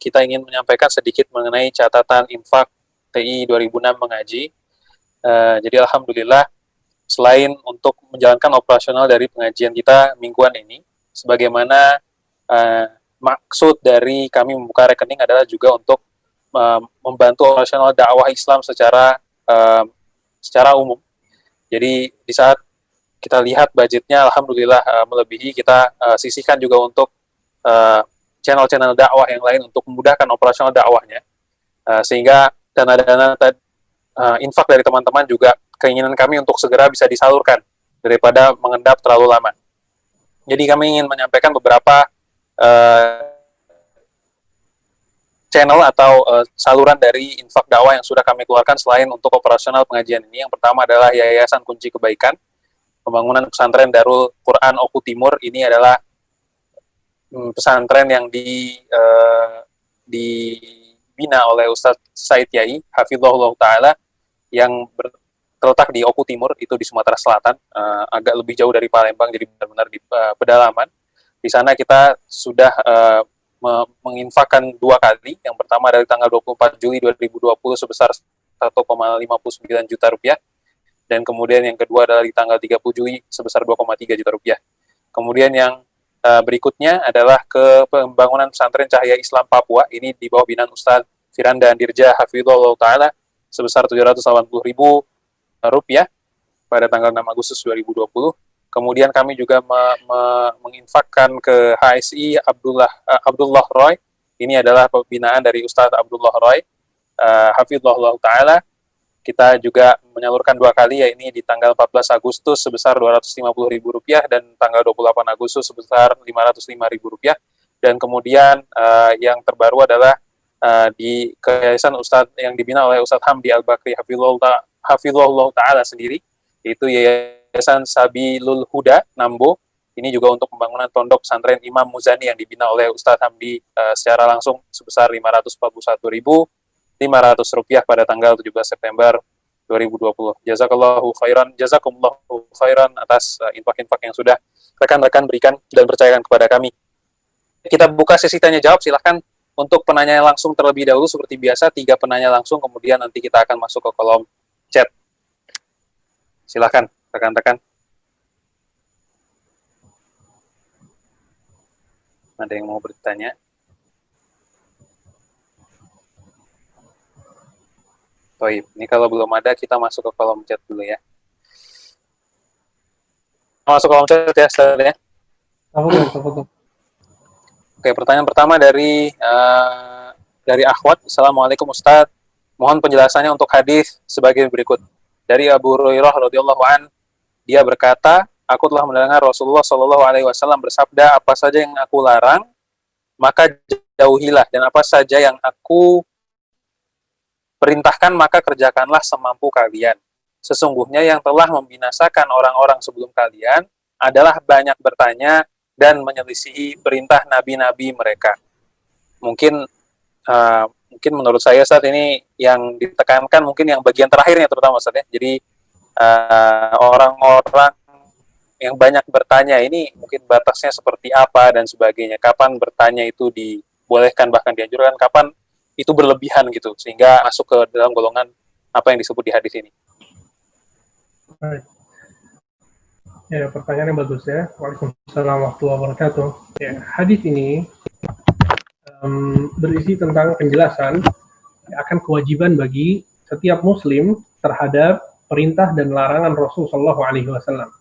A: kita ingin menyampaikan sedikit mengenai catatan infak TI 2006 mengaji. Jadi alhamdulillah, selain untuk menjalankan operasional dari pengajian kita mingguan ini, sebagaimana maksud dari kami membuka rekening adalah juga untuk membantu operasional dakwah Islam secara umum. Jadi di saat kita lihat budgetnya alhamdulillah melebihi, kita sisihkan juga untuk channel-channel dakwah yang lain untuk memudahkan operasional dakwahnya, sehingga dana-dana infak dari teman-teman juga keinginan kami untuk segera bisa disalurkan daripada mengendap terlalu lama. Jadi kami ingin menyampaikan beberapa channel atau saluran dari infak dakwah yang sudah kami keluarkan selain untuk operasional pengajian ini. Yang pertama adalah Yayasan Kunci Kebaikan, pembangunan pesantren Darul Quran Oku Timur. Ini adalah pesantren yang dibina oleh Ustadz Said Yai, Hafizahullah Ta'ala, yang terletak di Oku Timur, itu di Sumatera Selatan, agak lebih jauh dari Palembang, jadi benar-benar di pedalaman. Di sana kita sudah menginfakkan 2 kali. Yang pertama dari tanggal 24 Juli 2020 sebesar 1,59 juta rupiah, dan kemudian yang kedua adalah di tanggal 30 Juli sebesar 2,3 juta rupiah. Kemudian yang berikutnya adalah ke pembangunan pesantren Cahaya Islam Papua, ini di bawah binaan Ustadz Firanda Andirja Hafizahullah Ta'ala, sebesar 780.000 rupiah pada tanggal 6 Agustus 2020. Kemudian kami juga menginfakkan ke HSI Abdullah Roy. Ini adalah pembinaan dari Ustadz Abdullah Roy, Hafizahullah Ta'ala. Kita juga menyalurkan 2 kali, yaitu di tanggal 14 Agustus sebesar 250.000 rupiah dan tanggal 28 Agustus sebesar 505.000 rupiah. Dan kemudian yang terbaru adalah di Yayasan Ustadz yang dibina oleh Ustadz Hamdi Al-Bakri Hafizahullah Ta'ala sendiri, yaitu Yayasan Sabilul Huda Nambo. Ini juga untuk pembangunan pondok pesantren Imam Muzani yang dibina oleh Ustadz Hamdi secara langsung sebesar 541.500 rupiah pada tanggal 17 September 2020. Jazakallahu khairan atas infak-infak yang sudah rekan-rekan berikan dan percayakan kepada kami. Kita buka sesi tanya jawab, silahkan untuk penanya langsung terlebih dahulu seperti biasa, 3 penanya langsung, kemudian nanti kita akan masuk ke kolom chat. Silahkan rekan-rekan. Ada yang mau bertanya? Baik, ini kalau belum ada kita masuk ke kolom chat dulu ya. Masuk kolom chat ya, Ustaz ya. Oke, pertanyaan pertama dari Akhwat. Assalamualaikum Ustaz. Mohon penjelasannya untuk hadis sebagai berikut. Dari Abu Hurairah radhiyallahu an, dia berkata, aku telah mendengar Rasulullah Shallallahu alaihi wasallam bersabda, apa saja yang aku larang, maka jauhilah, dan apa saja yang aku perintahkan, maka kerjakanlah semampu kalian. Sesungguhnya yang telah membinasakan orang-orang sebelum kalian adalah banyak bertanya dan menyelisihi perintah nabi-nabi mereka. Mungkin menurut saya saat ini yang ditekankan mungkin yang bagian terakhirnya terutama Ustaz ya. Jadi orang-orang yang banyak bertanya ini mungkin batasnya seperti apa dan sebagainya. Kapan bertanya itu dibolehkan bahkan dianjurkan, kapan itu berlebihan gitu sehingga masuk ke dalam golongan apa yang disebut di hadis ini.
B: Baik. Ya, pertanyaan yang bagus ya. Waalaikumsalam warahmatullahi wabarakatuh. Ya, hadis ini berisi tentang penjelasan akan kewajiban bagi setiap muslim terhadap perintah dan larangan Rasul Shallallahu Alaihi Wasallam.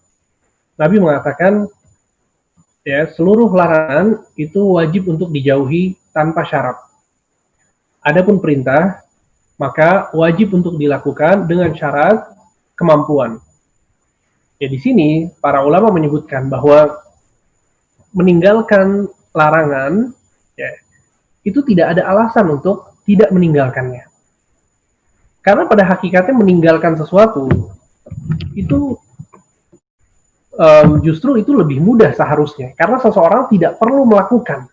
B: Nabi mengatakan, ya, seluruh larangan itu wajib untuk dijauhi tanpa syarat. Adapun perintah, maka wajib untuk dilakukan dengan syarat kemampuan. Ya, di sini para ulama menyebutkan bahwa meninggalkan larangan, ya, itu tidak ada alasan untuk tidak meninggalkannya. Karena pada hakikatnya meninggalkan sesuatu itu justru itu lebih mudah seharusnya. Karena seseorang tidak perlu melakukan,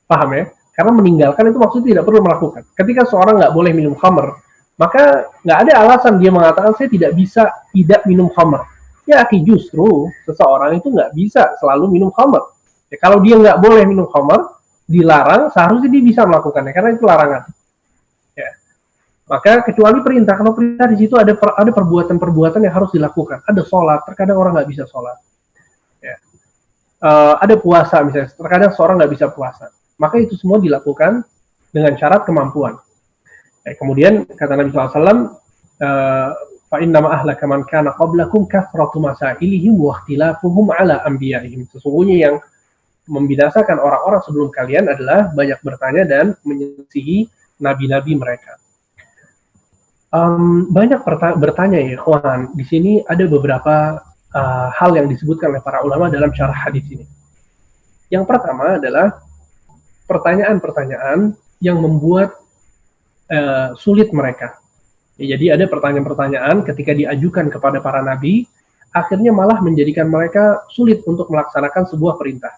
B: paham ya? Karena meninggalkan itu maksudnya tidak perlu melakukan. Ketika seorang nggak boleh minum khamr, maka nggak ada alasan dia mengatakan saya tidak bisa tidak minum khamr. Ya, justru seseorang itu nggak bisa selalu minum khamr. Ya, kalau dia nggak boleh minum khamr, dilarang, seharusnya dia bisa melakukannya karena itu larangan. Ya. Maka kecuali perintah, kalau perintah di situ ada perbuatan-perbuatan yang harus dilakukan. Ada sholat, terkadang orang nggak bisa sholat. Ya. Ada puasa misalnya, terkadang seorang nggak bisa puasa. Maka itu semua dilakukan dengan syarat kemampuan. Kemudian kata Nabi SAW, fa innama ahlaka man kana qablakum kathratu masailihim wa ikhtilafuhum ala anbiya'ihim. Sesungguhnya yang membinasakan orang-orang sebelum kalian adalah banyak bertanya dan menyelisihi nabi-nabi mereka. Banyak bertanya ya, ikhwan. Di sini ada beberapa hal yang disebutkan oleh para ulama dalam syarah hadis ini. Yang pertama adalah pertanyaan-pertanyaan yang membuat sulit mereka. Ya, jadi ada pertanyaan-pertanyaan ketika diajukan kepada para nabi, akhirnya malah menjadikan mereka sulit untuk melaksanakan sebuah perintah.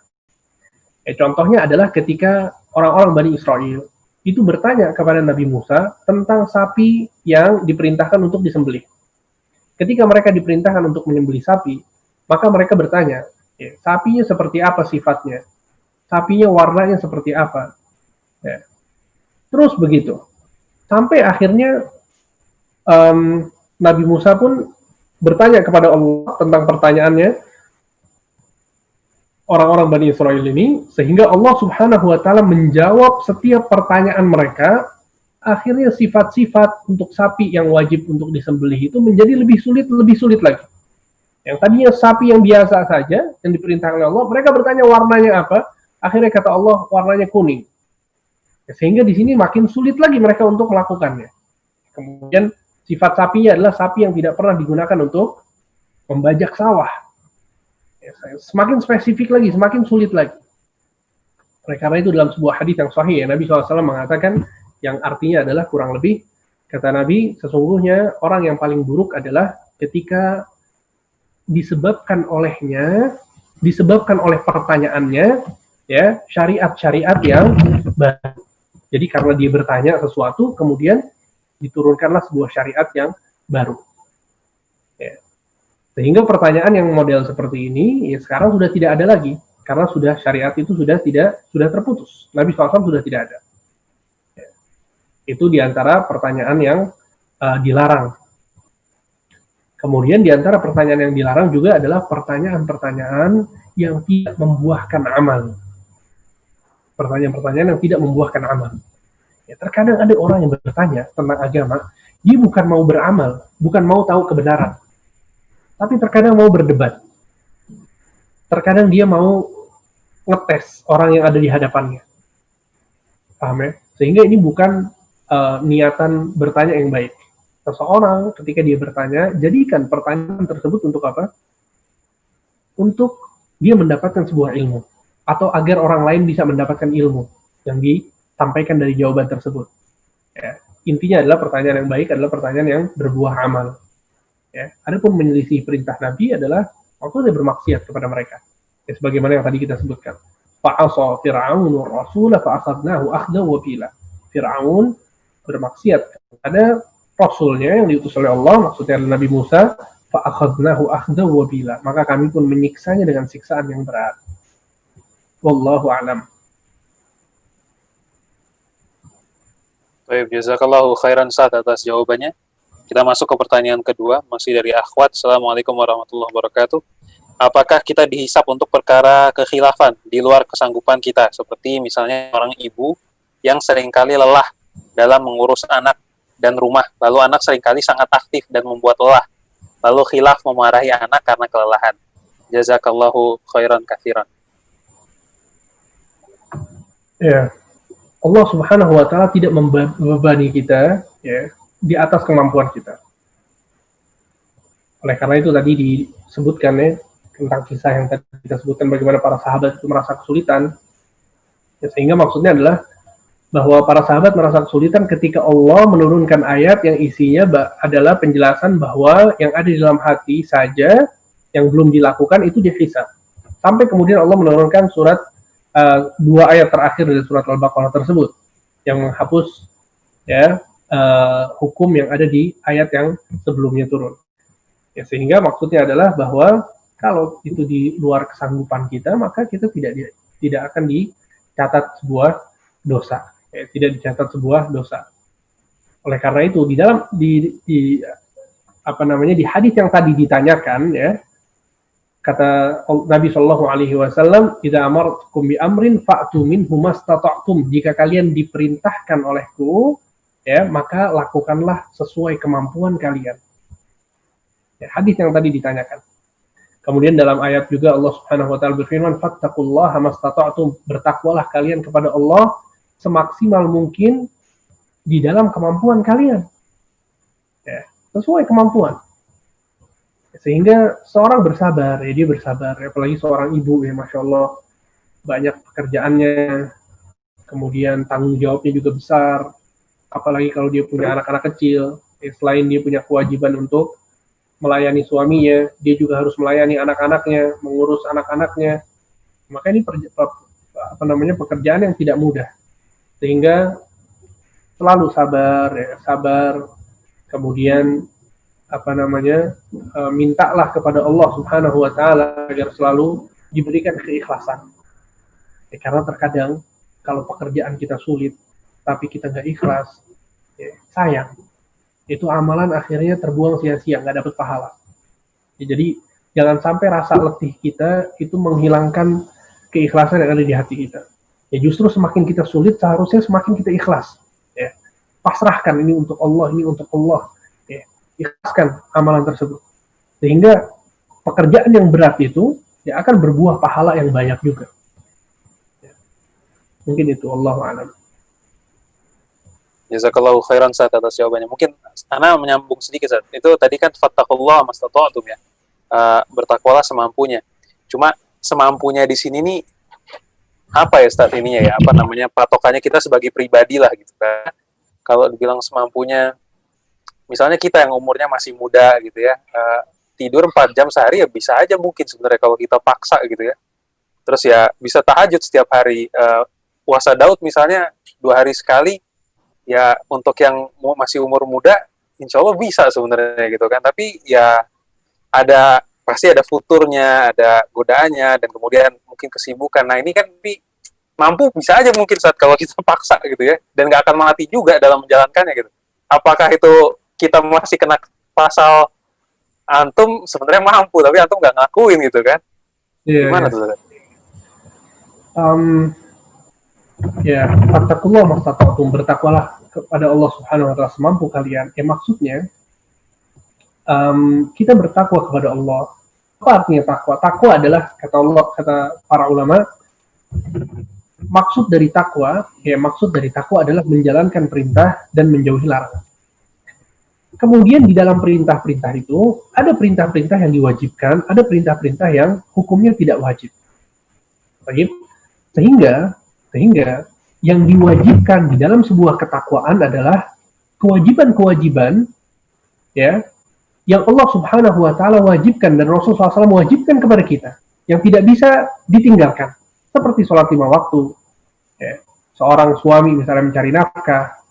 B: Contohnya adalah ketika orang-orang Bani Israel itu bertanya kepada Nabi Musa tentang sapi yang diperintahkan untuk disembelih. Ketika mereka diperintahkan untuk menyembelih sapi, maka mereka bertanya, sapinya seperti apa sifatnya? Sapinya warnanya seperti apa? Ya. Terus begitu. Sampai akhirnya Nabi Musa pun bertanya kepada Allah tentang pertanyaannya orang-orang Bani Israel ini, sehingga Allah Subhanahu wa Ta'ala menjawab setiap pertanyaan mereka. Akhirnya sifat-sifat untuk sapi yang wajib untuk disembelih itu menjadi lebih sulit lagi. Yang tadinya sapi yang biasa saja yang diperintahkan oleh Allah, mereka bertanya warnanya apa? Akhirnya kata Allah warnanya kuning. Sehingga di sini makin sulit lagi mereka untuk melakukannya. Kemudian sifat sapinya adalah sapi yang tidak pernah digunakan untuk membajak sawah. Semakin spesifik lagi, semakin sulit lagi. Oleh karena itu dalam sebuah hadis yang sahih, Nabi SAW mengatakan yang artinya adalah kurang lebih, kata Nabi, sesungguhnya orang yang paling buruk adalah ketika disebabkan oleh pertanyaannya, ya, syariat-syariat yang baru. Jadi karena dia bertanya sesuatu, kemudian diturunkanlah sebuah syariat yang baru. Ya. Sehingga pertanyaan yang model seperti ini, ya sekarang sudah tidak ada lagi, karena sudah syariat itu sudah terputus. Nabi SAW sudah tidak ada. Ya. Itu diantara pertanyaan yang dilarang. Kemudian diantara pertanyaan yang dilarang juga adalah pertanyaan-pertanyaan yang tidak membuahkan amal. Pertanyaan-pertanyaan yang tidak membuahkan amal. Ya, terkadang ada orang yang bertanya tentang agama, dia bukan mau beramal, bukan mau tahu kebenaran, tapi terkadang mau berdebat. Terkadang dia mau ngetes orang yang ada di hadapannya. Paham ya? Sehingga ini bukan niatan bertanya yang baik. Seseorang ketika dia bertanya, jadikan pertanyaan tersebut untuk apa? Untuk dia mendapatkan sebuah ilmu. Atau agar orang lain bisa mendapatkan ilmu yang disampaikan dari jawaban tersebut. Ya. Intinya adalah pertanyaan yang baik adalah pertanyaan yang berbuah amal. Ya. Adapun menyelisih perintah Nabi adalah waktu dia bermaksiat kepada mereka. Ya, sebagaimana yang tadi kita sebutkan. Fa'asa Fir'aunu rasulah fa'akhadnahu akhdan wabila. Fir'aun bermaksiat kepada rasulnya yang diutus oleh Allah, maksudnya Nabi Musa, fa'akhadnahu akhdan wabila. Maka kami pun menyiksanya dengan siksaan yang berat. Wallahu a'lam.
A: Baik, jazakallahu khairan Ustaz atas jawabannya. Kita masuk ke pertanyaan kedua, masih dari Akhwat. Assalamualaikum warahmatullahi wabarakatuh. Apakah kita dihisap untuk perkara kekhilafan di luar kesanggupan kita, seperti misalnya orang ibu yang seringkali lelah dalam mengurus anak dan rumah, lalu anak seringkali sangat aktif dan membuat lelah, lalu khilaf memarahi anak karena kelelahan. Jazakallahu khairan katsiran.
B: Ya, Allah Subhanahu wa Ta'ala tidak membebani kita, ya, di atas kemampuan kita. Oleh karena itu tadi disebutkan ya, tentang kisah yang tadi kita sebutkan bagaimana para sahabat itu merasa kesulitan, ya, sehingga maksudnya adalah bahwa para sahabat merasa kesulitan ketika Allah menurunkan ayat yang isinya adalah penjelasan bahwa yang ada di dalam hati saja yang belum dilakukan itu dihisab. Sampai kemudian Allah menurunkan surat dua ayat terakhir dari surat Al-Baqarah tersebut yang menghapus ya hukum yang ada di ayat yang sebelumnya turun. Ya, sehingga maksudnya adalah bahwa kalau itu di luar kesanggupan kita, maka kita tidak akan dicatat sebuah dosa. Ya, tidak dicatat sebuah dosa. Oleh karena itu di dalam di hadis yang tadi ditanyakan ya, kata Nabi Shallallahu Alaihi Wasallam, "Idza amartukum bi amrin fa'tu minhu mastata'tum." Jika kalian diperintahkan olehku, ya maka lakukanlah sesuai kemampuan kalian. Ya, hadis yang tadi ditanyakan. Kemudian dalam ayat juga Allah Subhanahu wa taala berfirman, "Fattaqullaha mastata'tum." Bertakwalah kalian kepada Allah semaksimal mungkin di dalam kemampuan kalian. Ya, sesuai kemampuan. Sehingga seorang bersabar, ya dia bersabar, apalagi seorang ibu ya Masya Allah, banyak pekerjaannya, kemudian tanggung jawabnya juga besar, apalagi kalau dia punya anak-anak kecil, ya, selain dia punya kewajiban untuk melayani suaminya, dia juga harus melayani anak-anaknya, mengurus anak-anaknya, maka ini pekerjaan yang tidak mudah, sehingga selalu sabar, ya, sabar, kemudian mintalah kepada Allah Subhanahu wa taala agar selalu diberikan keikhlasan. Ya, karena terkadang kalau pekerjaan kita sulit tapi kita nggak ikhlas, ya, sayang. Itu amalan akhirnya terbuang sia-sia, nggak dapat pahala. Ya, jadi jangan sampai rasa letih kita itu menghilangkan keikhlasan yang ada di hati kita. Ya, justru semakin kita sulit seharusnya semakin kita ikhlas. Ya, pasrahkan ini untuk Allah, ini untuk Allah. Ikhlaskan amalan tersebut, sehingga pekerjaan yang berat itu ya akan berbuah pahala yang banyak juga. Ya. Mungkin itu, Allahu a'lam.
A: Jazakallahu khairan Ustaz atas jawabannya. Mungkin ana menyambung sedikit Ustaz. Itu tadi kan fattaqullaha mastata'tum ya. Bertakwalah semampunya. Cuma semampunya di sini nih apa ya Ustaz ininya ya? Apa namanya? Patokannya kita sebagai pribadi lah gitu kan. Kalau dibilang semampunya, misalnya kita yang umurnya masih muda gitu ya, tidur 4 jam sehari ya bisa aja mungkin sebenarnya kalau kita paksa gitu ya. Terus ya bisa tahajud setiap hari. Puasa Daud misalnya 2 hari sekali, ya untuk yang masih umur muda, insya Allah bisa sebenarnya gitu kan. Tapi ya pasti ada futurnya, ada godaannya, dan kemudian mungkin kesibukan. Nah ini kan mampu bisa aja mungkin saat kalau kita paksa gitu ya, dan nggak akan mati juga dalam menjalankannya gitu. Apakah itu kita masih kena pasal antum sebenarnya mampu tapi antum nggak ngakuin gitu kan? Gimana tuh?
B: Ya, fattaqullaha mastata'tum, bertakwalah kepada Allah Subhanahu wa taala semampu kalian. Ya maksudnya kita bertakwa kepada Allah. Apa artinya takwa? Takwa adalah kata para ulama, maksud dari takwa adalah menjalankan perintah dan menjauhi larangan. Kemudian di dalam perintah-perintah itu, ada perintah-perintah yang diwajibkan, ada perintah-perintah yang hukumnya tidak wajib. Sehingga yang diwajibkan di dalam sebuah ketakwaan adalah kewajiban-kewajiban ya, yang Allah Subhanahu wa taala wajibkan dan Rasulullah SAW wajibkan kepada kita, yang tidak bisa ditinggalkan. Seperti sholat 5 waktu. Ya. Seorang suami misalnya mencari nafkah,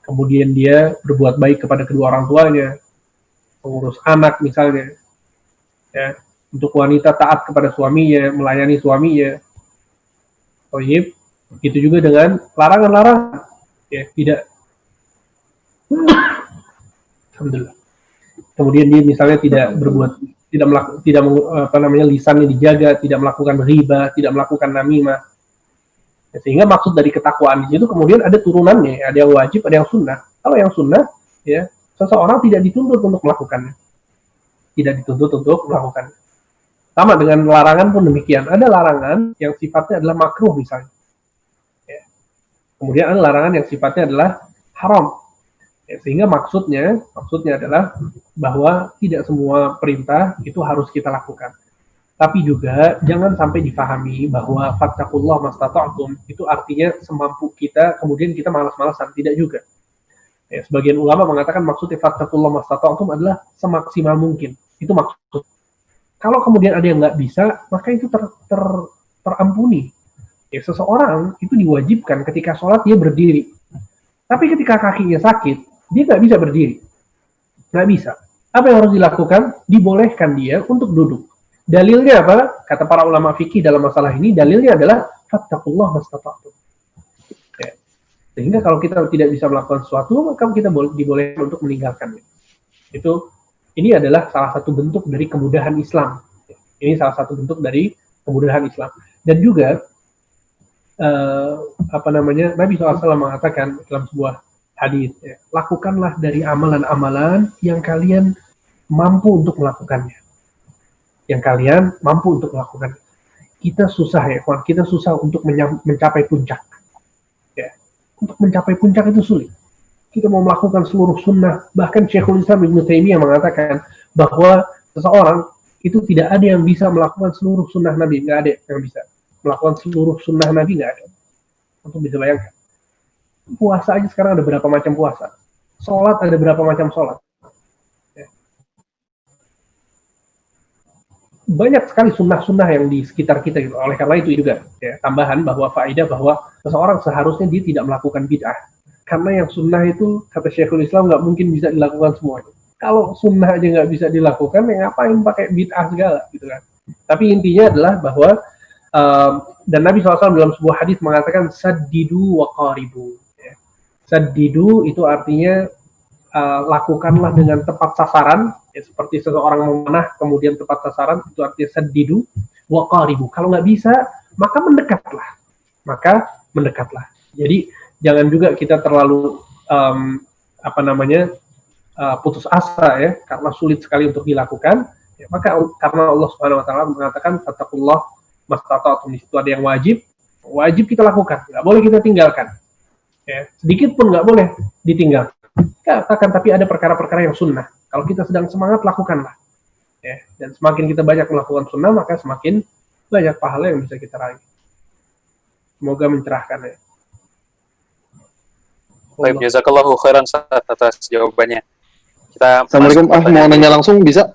B: kemudian dia berbuat baik kepada kedua orang tuanya, mengurus anak misalnya, ya, untuk wanita taat kepada suaminya, melayani suaminya. Thayyib, itu juga dengan larangan-larangan, ya, tidak. Alhamdulillah. Kemudian dia misalnya lisannya dijaga, tidak melakukan riba, tidak melakukan namimah. Sehingga maksud dari ketakwaan di situ kemudian ada turunannya, ada yang wajib, ada yang sunnah. Kalau yang sunnah, ya, seseorang tidak dituntut untuk melakukannya. Tidak dituntut untuk melakukannya. Sama dengan larangan pun demikian. Ada larangan yang sifatnya adalah makruh misalnya. Ya. Kemudian ada larangan yang sifatnya adalah haram. Ya, sehingga maksudnya adalah bahwa tidak semua perintah itu harus kita lakukan. Tapi juga jangan sampai difahami bahwa fattakullah mastata'tum itu artinya semampu kita, kemudian kita malas-malasan. Tidak juga. Ya, sebagian ulama mengatakan maksudnya fattakullah mastata'tum adalah semaksimal mungkin. Itu maksud. Kalau kemudian ada yang nggak bisa, maka itu terampuni. Ya, seseorang itu diwajibkan ketika sholat dia berdiri. Tapi ketika kakinya sakit, dia nggak bisa berdiri. Nggak bisa. Apa yang harus dilakukan? Dibolehkan dia untuk duduk. Dalilnya apa? Kata para ulama fikih dalam masalah ini, dalilnya adalah fattaqullah mastata'tum. Ya. Sehingga kalau kita tidak bisa melakukan sesuatu, maka kita dibolehkan untuk meninggalkannya. Ini adalah salah satu bentuk dari kemudahan Islam. Ini salah satu bentuk dari kemudahan Islam. Dan juga Nabi SAW mengatakan dalam sebuah hadis, ya, lakukanlah dari amalan-amalan yang kalian mampu untuk melakukannya. Kita susah ya, kawan. Kita susah untuk mencapai puncak. Ya. Untuk mencapai puncak itu sulit. Kita mau melakukan seluruh sunnah. Bahkan Syekhul Islam Ibnu Taimiyah mengatakan bahwa seseorang itu tidak ada yang bisa melakukan seluruh sunnah Nabi. Nggak ada yang bisa melakukan seluruh sunnah Nabi, nggak ada. Untuk bisa bayangkan. Puasa aja sekarang ada berapa macam puasa. Sholat ada berapa macam sholat. Ya. Banyak sekali sunnah-sunnah yang di sekitar kita. Gitu. Oleh karena itu juga ya, tambahan bahwa faedah bahwa seseorang seharusnya dia tidak melakukan bid'ah. Karena yang sunnah itu, kata Syekhul Islam, nggak mungkin bisa dilakukan semuanya. Kalau sunnah aja nggak bisa dilakukan, ya ngapain pakai bid'ah segala, gitu kan. Tapi intinya adalah bahwa, dan Nabi SAW dalam sebuah hadis mengatakan, saddidu wa qaribu. Ya. Saddidu itu artinya, lakukanlah dengan tepat sasaran, ya, seperti seseorang memanah, kemudian tepat sasaran, itu artinya saddidu wa qaribu. Kalau nggak bisa, maka mendekatlah. Jadi, jangan juga kita terlalu putus asa ya, karena sulit sekali untuk dilakukan. Ya, maka karena Allah Subhanahu Wa Taala mengatakan fattaqullah mastata'tum, di situ ada yang wajib kita lakukan, nggak boleh kita tinggalkan. Ya, sedikit pun nggak boleh ditinggalkan. Katakan tapi ada perkara-perkara yang sunnah. Kalau kita sedang semangat, lakukanlah. Ya, dan semakin kita banyak melakukan sunnah, maka semakin banyak pahala yang bisa kita raih. Semoga mencerahkan ya.
A: Baik, jazakallahu khairan atas jawabannya. Kita
C: Assalamualaikum. Mau nanya langsung bisa?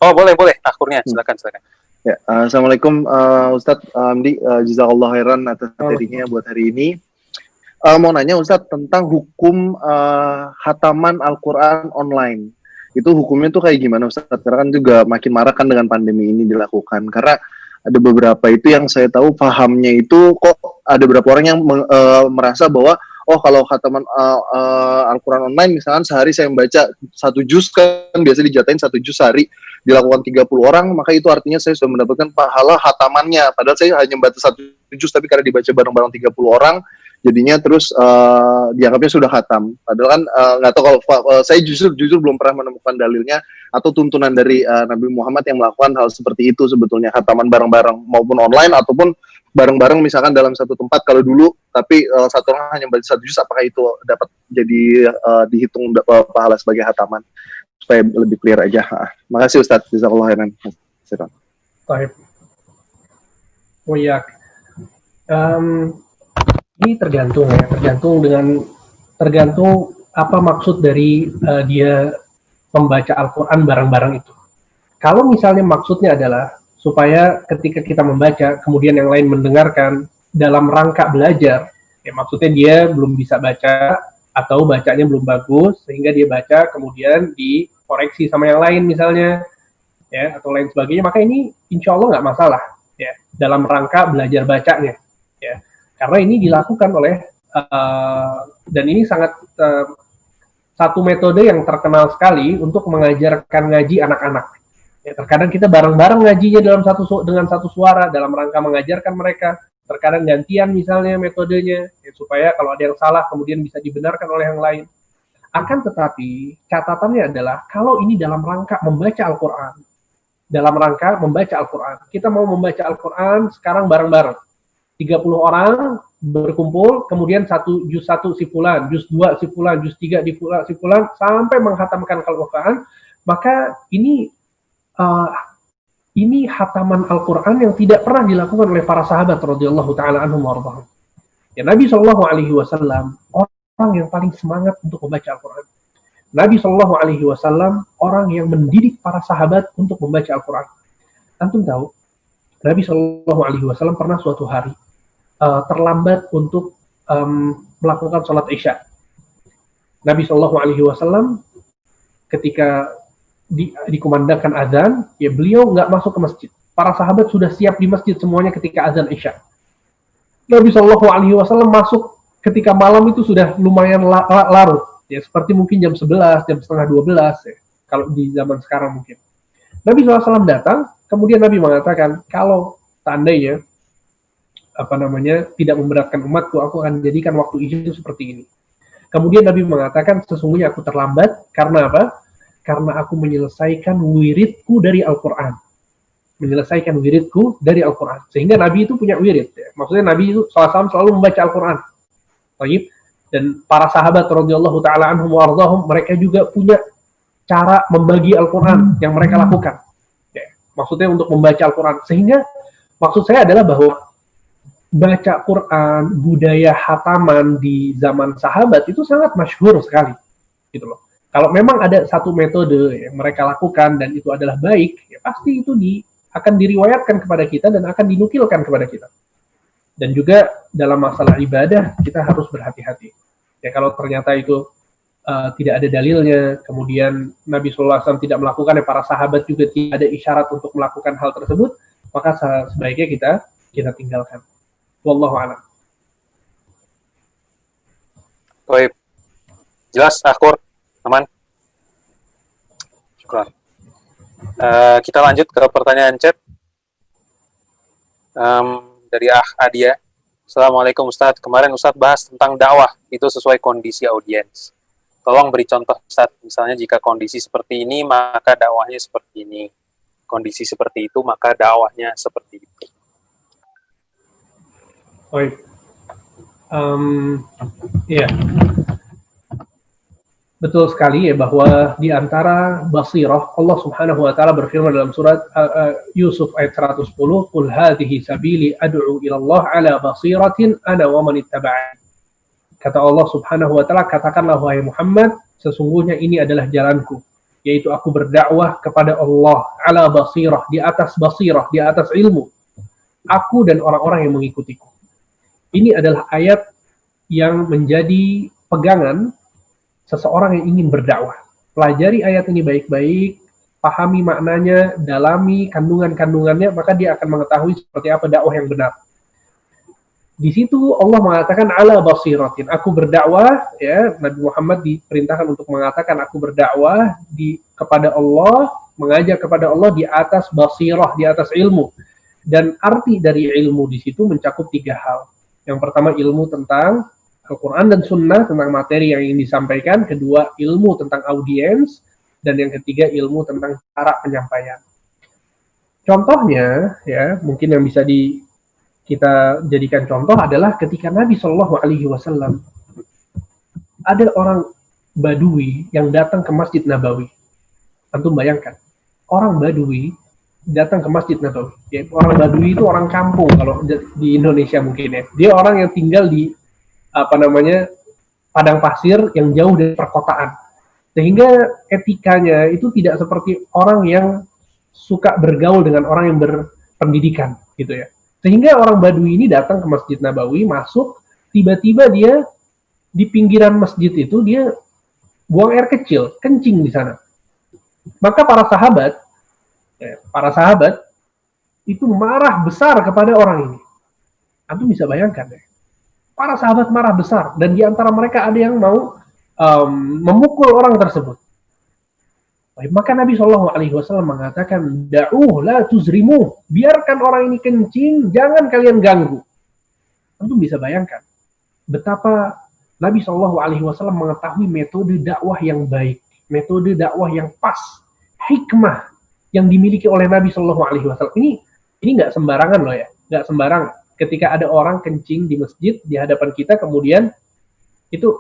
A: Oh, boleh. Akhirnya, silakan.
C: Ya, Assalamualaikum Ustadz Amdi, jazakallahu khairan atas materinya buat hari ini. Mau nanya Ustadz tentang hukum khataman Al-Quran online. Itu hukumnya tuh kayak gimana Ustadz? Karena kan juga makin marak kan dengan pandemi ini dilakukan. Karena ada beberapa itu yang saya tahu pahamnya itu kok ada beberapa orang yang merasa bahwa kalau khataman Al-Quran online misalkan sehari saya membaca 1 juz, kan biasa dijatain 1 juz sehari, dilakukan 30 orang, maka itu artinya saya sudah mendapatkan pahala khatamannya. Padahal saya hanya membaca 1 juz, tapi karena dibaca bareng-bareng 30 orang, jadinya terus dianggapnya sudah khatam. Padahal kan nggak tahu, kalau saya jujur belum pernah menemukan dalilnya atau tuntunan dari Nabi Muhammad yang melakukan hal seperti itu sebetulnya, khataman bareng-bareng maupun online ataupun bareng-bareng misalkan dalam satu tempat kalau dulu, tapi satu orang hanya baca 1 juz, apakah itu dapat jadi dihitung pahala sebagai khataman? Supaya lebih clear aja. Makasih Ustadz, jazakallahu khairan.
B: Baik. Iya. Ini tergantung apa maksud dari dia membaca Al-Quran bareng-bareng itu. Kalau misalnya maksudnya adalah supaya ketika kita membaca, kemudian yang lain mendengarkan dalam rangka belajar, ya maksudnya dia belum bisa baca atau bacanya belum bagus, sehingga dia baca kemudian dikoreksi sama yang lain misalnya, ya atau lain sebagainya, maka ini insya Allah nggak masalah, ya dalam rangka belajar bacanya, ya karena ini dilakukan oleh dan ini sangat satu metode yang terkenal sekali untuk mengajarkan ngaji anak-anak. Ya, terkadang kita bareng-bareng ngajinya dengan satu suara dalam rangka mengajarkan mereka. Terkadang gantian misalnya metodenya, ya, supaya kalau ada yang salah kemudian bisa dibenarkan oleh yang lain. Akan tetapi catatannya adalah kalau ini dalam rangka membaca Al-Quran, kita mau membaca Al-Quran sekarang bareng-bareng. 30 orang berkumpul, kemudian juz 1 si fulan, juz 2 si fulan, juz 3 si fulan, sampai menghatamkan Al-Quran, maka ini hataman Al-Quran yang tidak pernah dilakukan oleh para sahabat radhiyallahu taala anhum warḍahum. Ya, Nabi Shallallahu Alaihi Wasallam orang yang paling semangat untuk membaca Al-Quran. Nabi Shallallahu Alaihi Wasallam orang yang mendidik para sahabat untuk membaca Al-Quran. Antum tahu, Nabi Shallallahu Alaihi Wasallam pernah suatu hari terlambat untuk melakukan sholat Isya. Nabi Shallallahu Alaihi Wasallam ketika dikumandangkan azan, ya beliau nggak masuk ke masjid. Para sahabat sudah siap di masjid semuanya ketika azan Isya. Nabi Shallallahu Alaihi Wasallam masuk ketika malam itu sudah lumayan larut, ya seperti mungkin jam 11, jam setengah 12 ya, kalau di zaman sekarang mungkin. Nabi SAW datang, kemudian Nabi mengatakan, kalau seandainya tidak memberatkan umatku, aku akan jadikan waktu Isya seperti ini. Kemudian Nabi mengatakan, sesungguhnya aku terlambat karena apa? Karena aku menyelesaikan wiridku dari Al-Quran. Menyelesaikan wiridku dari Al-Quran. Sehingga Nabi itu punya wirid. Ya. Maksudnya Nabi itu SAW selalu membaca Al-Quran. Dan para sahabat radhiyallahu taala anhum warḍahum, mereka juga punya cara membagi Al-Quran yang mereka lakukan. Ya. Maksudnya untuk membaca Al-Quran. Sehingga maksud saya adalah bahwa baca Quran, budaya hataman di zaman sahabat itu sangat masyhur sekali, gitu loh. Kalau memang ada satu metode yang mereka lakukan dan itu adalah baik, ya pasti itu akan diriwayatkan kepada kita dan akan dinukilkan kepada kita. Dan juga dalam masalah ibadah kita harus berhati-hati. Ya kalau ternyata itu tidak ada dalilnya, kemudian Nabi SAW tidak melakukannya, para sahabat juga tidak ada isyarat untuk melakukan hal tersebut, maka sebaiknya kita tinggalkan. Wallahu a'lam.
A: Baik. Jelas, Akur. Aman. Syukur. Kita lanjut ke pertanyaan chat. Dari Adia. Assalamualaikum Ustadz. Kemarin Ustadz bahas tentang dakwah. Itu sesuai kondisi audiens. Tolong beri contoh Ustadz. Misalnya jika kondisi seperti ini, maka dakwahnya seperti ini. Kondisi seperti itu, maka dakwahnya seperti itu.
B: Baik. Ya. Betul sekali ya bahwa di antara basirah, Allah Subhanahu wa taala berfirman dalam surat Yusuf ayat 110, "Qul hadhihi sabili ad'u ila Allah ala basiratin ana wa man ittaba'ani." Kata Allah Subhanahu wa taala, katakanlah wahai Muhammad, sesungguhnya ini adalah jalanku, yaitu aku berdakwah kepada Allah ala basirah, di atas ilmu. Aku dan orang-orang yang mengikutiku. Ini adalah ayat yang menjadi pegangan seseorang yang ingin berdakwah. Pelajari ayat ini baik-baik, pahami maknanya, dalami kandungan-kandungannya, maka dia akan mengetahui seperti apa dakwah yang benar. Di situ Allah mengatakan ala basiratin, aku berdakwah, ya, Nabi Muhammad diperintahkan untuk mengatakan aku berdakwah kepada Allah, mengajak kepada Allah di atas basirah, di atas ilmu. Dan arti dari ilmu di situ mencakup 3 hal. Yang pertama ilmu tentang Al-Quran dan Sunnah, tentang materi yang ingin disampaikan. Kedua, ilmu tentang audiens. Dan yang ketiga, ilmu tentang cara penyampaian. Contohnya, ya, mungkin yang bisa kita jadikan contoh adalah ketika Nabi Shallallahu Alaihi Wasallam ada orang Badui yang datang ke Masjid Nabawi. Antum bayangkan, orang Badui datang ke Masjid Nabawi. Ya, orang Badui itu orang kampung kalau di Indonesia mungkin ya. Dia orang yang tinggal di padang pasir yang jauh dari perkotaan. Sehingga etikanya itu tidak seperti orang yang suka bergaul dengan orang yang berpendidikan, gitu ya. Sehingga orang Badui ini datang ke Masjid Nabawi, masuk, tiba-tiba dia di pinggiran masjid itu dia buang air kecil, kencing di sana. Maka para sahabat itu marah besar kepada orang ini. Antum bisa bayangkan ya. Para sahabat marah besar, dan di antara mereka ada yang mau memukul orang tersebut. Maka Nabi SAW mengatakan, da'uh la tuzrimu, biarkan orang ini kencing, jangan kalian ganggu. Antum bisa bayangkan betapa Nabi SAW mengetahui metode dakwah yang baik, metode dakwah yang pas, hikmah yang dimiliki oleh Nabi SAW. Ini nggak sembarangan loh ya, nggak sembarangan. ketika ada orang kencing di masjid di hadapan kita, kemudian itu,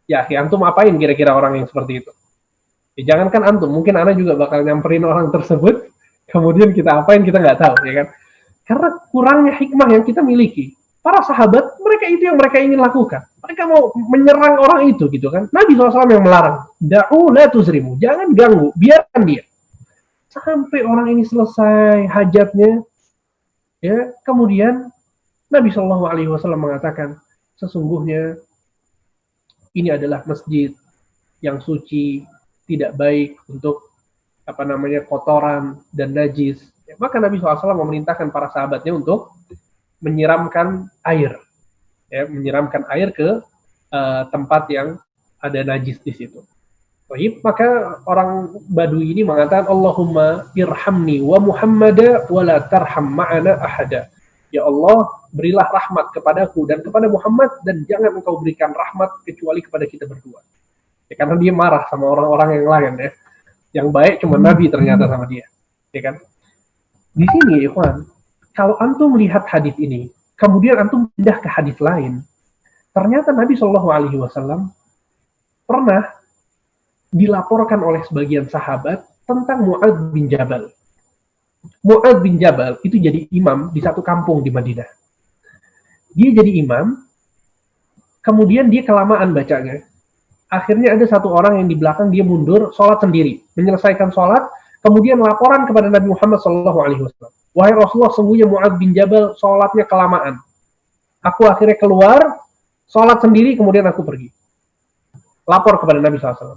B: ya antum apain kira-kira orang yang seperti itu? Ya, jangankan antum, mungkin ana juga bakal nyamperin orang tersebut, kemudian kita apain kita nggak tahu, ya kan? Karena kurangnya hikmah yang kita miliki. Para sahabat, mereka itu yang mereka ingin lakukan. Mereka mau menyerang orang itu, gitu kan? Nabi SAW yang melarang, da'u la tuzrimu, jangan ganggu, biarkan dia. Sampai orang ini selesai hajatnya, ya, kemudian Nabi SAW mengatakan, sesungguhnya ini adalah masjid yang suci, tidak baik untuk kotoran dan najis. Ya, maka Nabi SAW memerintahkan para sahabatnya untuk menyiramkan air, ya, menyiramkan air ke tempat yang ada najis di situ. Baik, maka orang Badui ini mengatakan, Allahumma irhamni wa Muhammada wa la tarham ma'ana ahada. Ya Allah, berilah rahmat kepadaku dan kepada Muhammad, dan jangan engkau berikan rahmat kecuali kepada kita berdua. Ya, karena dia marah sama orang-orang yang lain, ya. Yang baik cuma Nabi ternyata sama dia, ya kan? Di sini, ikhwan, kalau antum melihat hadis ini, kemudian antum pindah ke hadis lain, ternyata Nabi SAW pernah dilaporkan oleh sebagian sahabat tentang Mu'adz bin Jabal. Mu'adz bin Jabal itu jadi imam di satu kampung di Madinah. Dia jadi imam, kemudian dia kelamaan bacanya. Akhirnya ada satu orang yang di belakang, dia mundur, sholat sendiri, menyelesaikan sholat, kemudian laporan kepada Nabi Muhammad SAW. Wahai Rasulullah, sungguhnya Mu'adz bin Jabal sholatnya kelamaan. Aku akhirnya keluar, sholat sendiri, kemudian aku pergi. Lapor kepada Nabi SAW.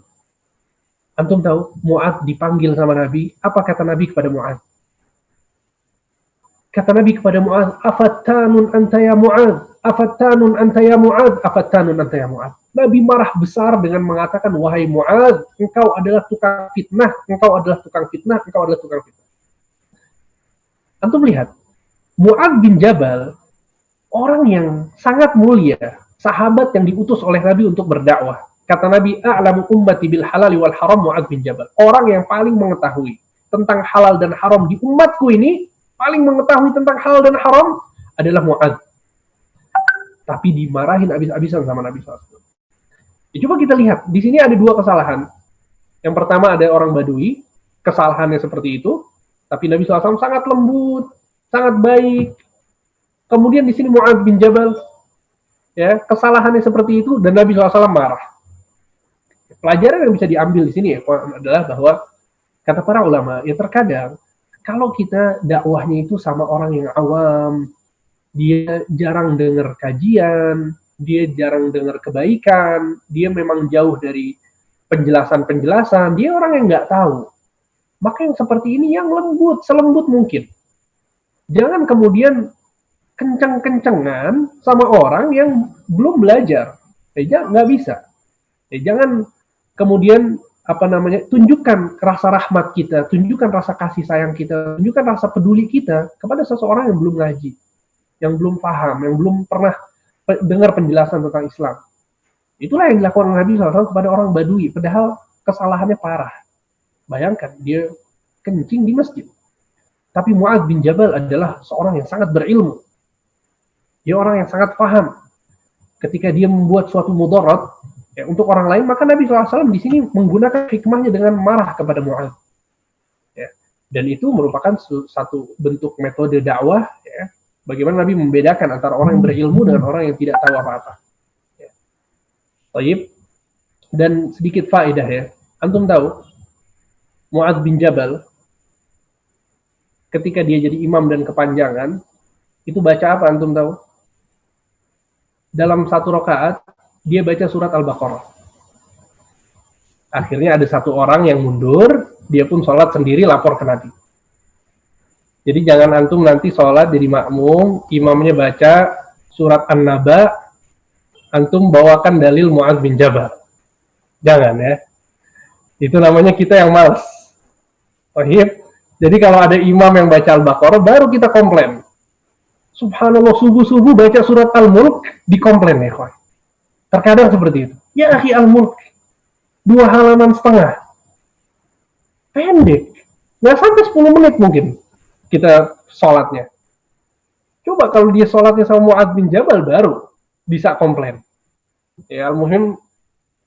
B: Antum tahu, Mu'adz dipanggil sama Nabi, apa kata Nabi kepada Mu'adz? Kata Nabi kepada Mu'adz, afattanun anta ya Mu'adz, afattanun anta ya Mu'adz, afattanun anta ya Mu'adz. Nabi marah besar dengan mengatakan, wahai Mu'adz, engkau adalah tukang fitnah, engkau adalah tukang fitnah, engkau adalah tukang fitnah. Antum lihat, Mu'adz bin Jabal, orang yang sangat mulia, sahabat yang diutus oleh Nabi untuk berdakwah. Kata Nabi, a'lamu ummati bil halali wal haram Mu'adz bin Jabal. Orang yang paling mengetahui tentang halal dan haram di umatku ini, paling mengetahui tentang halal dan haram adalah Mu'adz. Tapi dimarahin habis-habisan sama Nabi SAW. Ya, coba kita lihat, di sini ada dua kesalahan. Yang pertama ada orang Badui, kesalahannya seperti itu, tapi Nabi SAW sangat lembut, sangat baik. Kemudian di sini Mu'adz bin Jabal, ya, kesalahannya seperti itu, dan Nabi SAW marah. Pelajaran yang bisa diambil di sini adalah bahwa, kata para ulama, ya terkadang, kalau kita dakwahnya itu sama orang yang awam, dia jarang dengar kajian, dia jarang dengar kebaikan, dia memang jauh dari penjelasan-penjelasan, dia orang yang nggak tahu. Maka yang seperti ini yang lembut, selembut mungkin. Jangan kemudian kenceng-kencengan sama orang yang belum belajar. Nggak bisa. Jangan kemudian tunjukkan rasa rahmat kita, tunjukkan rasa kasih sayang kita, tunjukkan rasa peduli kita kepada seseorang yang belum ngaji, yang belum paham, yang belum pernah dengar penjelasan tentang Islam. Itulah yang dilakukan Nabi SAW kepada orang Badui, padahal kesalahannya parah. Bayangkan, dia kencing di masjid. Tapi Mu'adz bin Jabal adalah seorang yang sangat berilmu. Dia orang yang sangat paham. Ketika dia membuat suatu mudarat, ya, untuk orang lain, maka Nabi SAW di sini menggunakan hikmahnya dengan marah kepada Mu'adz. Ya. Dan itu merupakan satu bentuk metode dakwah, ya, bagaimana Nabi membedakan antara orang yang berilmu dengan orang yang tidak tahu apa-apa. Ya. Taib. Dan sedikit faedah, ya. Antum tahu, Mu'adz bin Jabal, ketika dia jadi imam dan kepanjangan, itu baca apa antum tahu? Dalam satu rakaat, dia baca surat Al-Baqarah. Akhirnya ada satu orang yang mundur, dia pun sholat sendiri lapor ke Nabi. Jadi jangan antum nanti sholat jadi makmum, imamnya baca surat An-Naba, antum bawakan dalil Mu'adz bin Jabal. Jangan, ya. Itu namanya kita yang malas. Jadi kalau ada imam yang baca Al-Baqarah, baru kita komplain. Subhanallah, subuh-subuh baca surat Al-Mulk, dikomplain, ya kawan. Terkadang seperti itu. Ya akhi, Al-Mulk 2 halaman setengah. Pendek. Nggak sampai 10 menit mungkin kita sholatnya. Coba Coba kalau dia sholatnya sama Mu'adz bin Jabal baru bisa komplain. Ya, al-muhim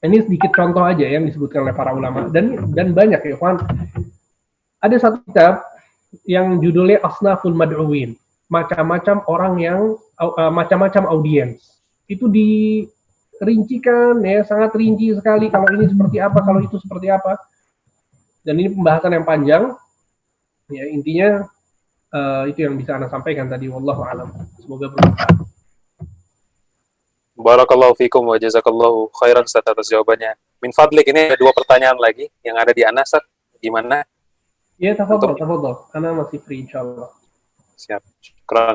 B: ini sedikit contoh aja yang disebutkan oleh para ulama dan banyak ya, kawan. Ada satu kitab yang judulnya Asnaful Mad'uwin, macam-macam orang yang macam-macam audiens. Itu dirincikan ya, sangat rinci sekali, kalau ini seperti apa, kalau itu seperti apa. Dan ini pembahasan yang panjang. Ya, intinya itu yang bisa Anda sampaikan tadi, wallahu a'lam. Semoga bermanfaat.
A: Barakallahu fikum wa jazakallahu khairan Ustaz atas jawabannya. Min fadlik, ini ada 2 pertanyaan lagi yang ada di Anas, Ustaz. Gimana?
B: Ya, tafadhol. Ana masih free insyaallah.
A: Siap. Syukran.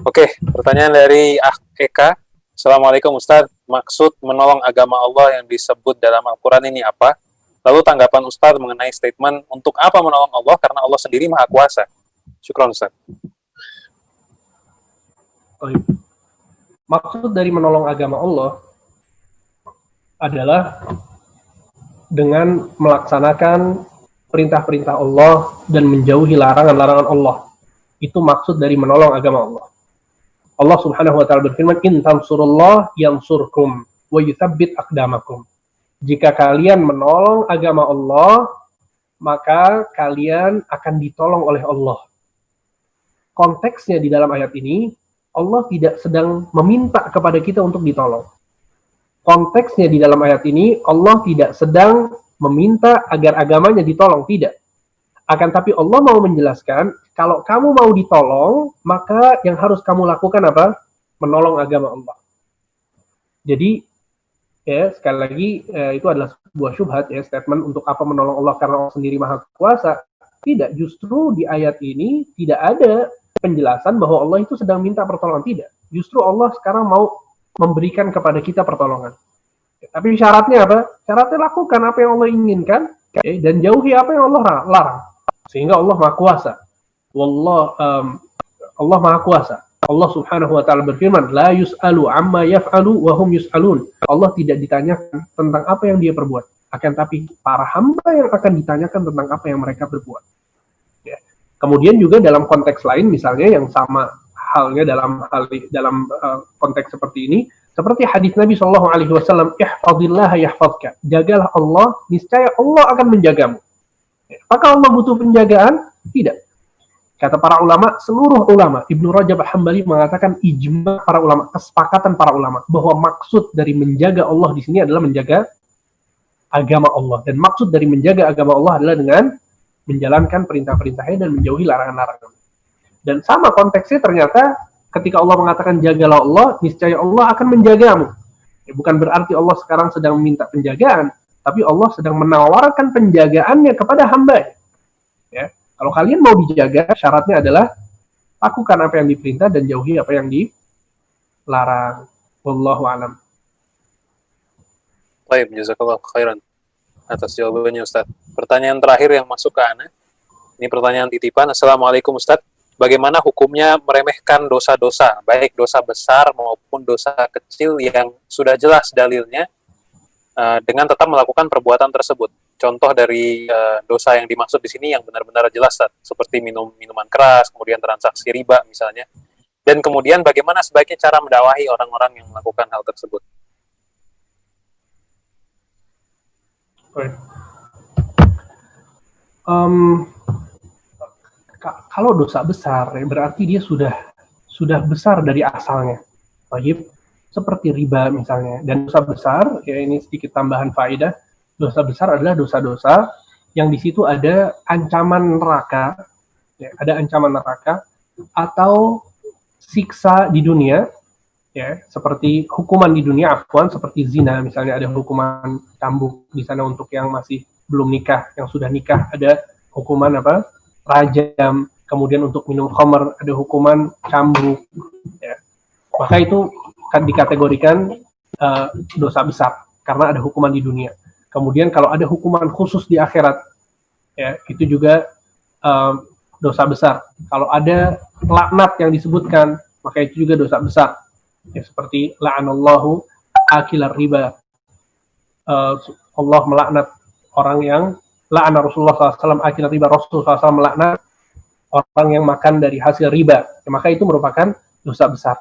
A: Oke, pertanyaan dari Eka. Assalamualaikum Ustaz, maksud menolong agama Allah yang disebut dalam Al-Quran ini apa? Lalu tanggapan Ustaz mengenai statement untuk apa menolong Allah karena Allah sendiri Maha Kuasa. Syukran Ustaz.
B: Maksud dari menolong agama Allah adalah dengan melaksanakan perintah-perintah Allah dan menjauhi larangan-larangan Allah. Itu maksud dari menolong agama Allah. Allah Subhanahu wa taala berfirman, "In tansurullah yansurkum wa yutsabbit aqdamakum." Jika kalian menolong agama Allah, maka kalian akan ditolong oleh Allah. Konteksnya di dalam ayat ini, Allah tidak sedang meminta kepada kita untuk ditolong. Konteksnya di dalam ayat ini, Allah tidak sedang meminta agar agamanya ditolong, tidak. Akan tapi Allah mau menjelaskan, kalau kamu mau ditolong, maka yang harus kamu lakukan apa? Menolong agama Allah. Jadi, ya sekali lagi, itu adalah sebuah syubhat, ya, statement untuk apa menolong Allah karena Allah sendiri Maha Kuasa. Tidak, justru di ayat ini tidak ada penjelasan bahwa Allah itu sedang minta pertolongan, tidak. Justru Allah sekarang mau memberikan kepada kita pertolongan. Tapi syaratnya apa? Syaratnya lakukan apa yang Allah inginkan, dan jauhi apa yang Allah larang. Sehingga Allah Maha Kuasa. Allah Maha Kuasa. Allah Subhanahu wa taala berfirman, "La yus'alu amma yaf'alu wa hum yus'alun." Allah tidak ditanyakan tentang apa yang dia perbuat, akan tapi para hamba yang akan ditanyakan tentang apa yang mereka berbuat. Ya. Kemudian juga dalam konteks lain, misalnya yang sama halnya dalam konteks seperti ini, seperti hadis Nabi Shallallahu Alaihi Wasallam, "Ihfadillah yahfadka." Jagalah Allah, niscaya Allah akan menjagamu. Apakah Allah butuh penjagaan? Tidak. Kata para ulama, seluruh ulama, Ibnu Rajab Al-Hambali mengatakan ijma para ulama, kesepakatan para ulama, bahwa maksud dari menjaga Allah di sini adalah menjaga agama Allah. Dan maksud dari menjaga agama Allah adalah dengan menjalankan perintah-perintahnya dan menjauhi larangan-larangan. Dan sama konteksnya ternyata ketika Allah mengatakan jagalah Allah, niscaya Allah akan menjagamu. Ya, bukan berarti Allah sekarang sedang meminta penjagaan, tapi Allah sedang menawarkan penjagaannya kepada hamba. Ya. Kalau kalian mau dijaga, syaratnya adalah lakukan apa yang diperintah dan jauhi apa yang dilarang. Wallahu a'lam.
A: Baik, jazakallahu khairan atas jawabannya Ustaz. Pertanyaan terakhir yang masuk ke Ana. Ini pertanyaan titipan. Assalamualaikum Ustaz. Bagaimana hukumnya meremehkan dosa-dosa, baik dosa besar maupun dosa kecil yang sudah jelas dalilnya, dengan tetap melakukan perbuatan tersebut? Contoh dari dosa yang dimaksud di sini yang benar-benar jelas, seperti minuman keras, kemudian transaksi riba misalnya. Dan kemudian bagaimana sebaiknya cara mendakwahi orang-orang yang melakukan hal tersebut?
B: Kalau dosa besar, berarti dia sudah besar dari asalnya. Baik, seperti riba misalnya. Dan dosa besar, ya ini sedikit tambahan faedah. Dosa besar adalah dosa-dosa yang di situ ada ancaman neraka, ya, ada ancaman neraka atau siksa di dunia, ya, seperti hukuman di dunia, seperti zina misalnya, ada hukuman cambuk di sana untuk yang masih belum nikah. Yang sudah nikah ada hukuman apa? Rajam. Kemudian untuk minum khamr ada hukuman cambuk, ya. Maka itu kan dikategorikan dosa besar karena ada hukuman di dunia. Kemudian kalau ada hukuman khusus di akhirat, ya, itu juga dosa besar. Kalau ada laknat yang disebutkan, maka itu juga dosa besar. Ya, seperti la'anallahu akilar riba. Allah melaknat orang yang la'ana Rasulullah SAW akilar riba. Rasulullah SAW melaknat orang yang makan dari hasil riba, ya, maka itu merupakan dosa besar.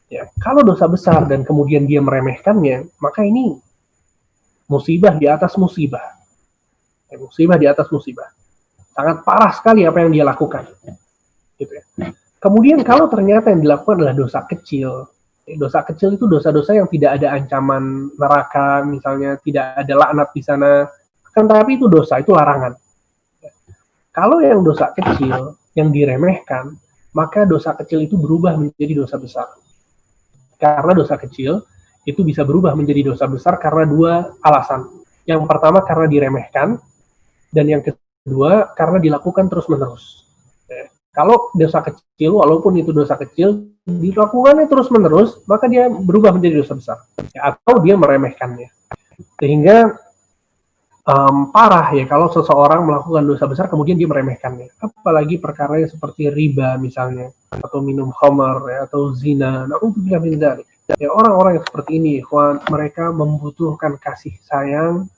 B: Ya, kalau dosa besar dan kemudian dia meremehkannya, maka ini musibah di atas musibah. Ya, musibah di atas musibah. Sangat parah sekali apa yang dia lakukan. Gitu ya. Kemudian kalau ternyata yang dilakukan adalah dosa kecil, dosa kecil itu dosa-dosa yang tidak ada ancaman neraka, misalnya tidak ada laknat di sana, kan tapi itu dosa, itu larangan. Kalau yang dosa kecil yang diremehkan, maka dosa kecil itu berubah menjadi dosa besar. Karena dosa kecil itu bisa berubah menjadi dosa besar karena dua alasan. Yang pertama karena diremehkan, dan yang kedua karena dilakukan terus-menerus. Kalau dosa kecil, walaupun itu dosa kecil, dilakukannya terus-menerus, maka dia berubah menjadi dosa besar. Ya, atau dia meremehkannya. Sehingga parah ya kalau seseorang melakukan dosa besar kemudian dia meremehkannya. Apalagi perkara yang seperti riba misalnya, atau minum khamar, ya, atau zina. Na'udzubillah min dzalik. Ya, orang-orang yang seperti ini, ikhwan, mereka membutuhkan kasih sayang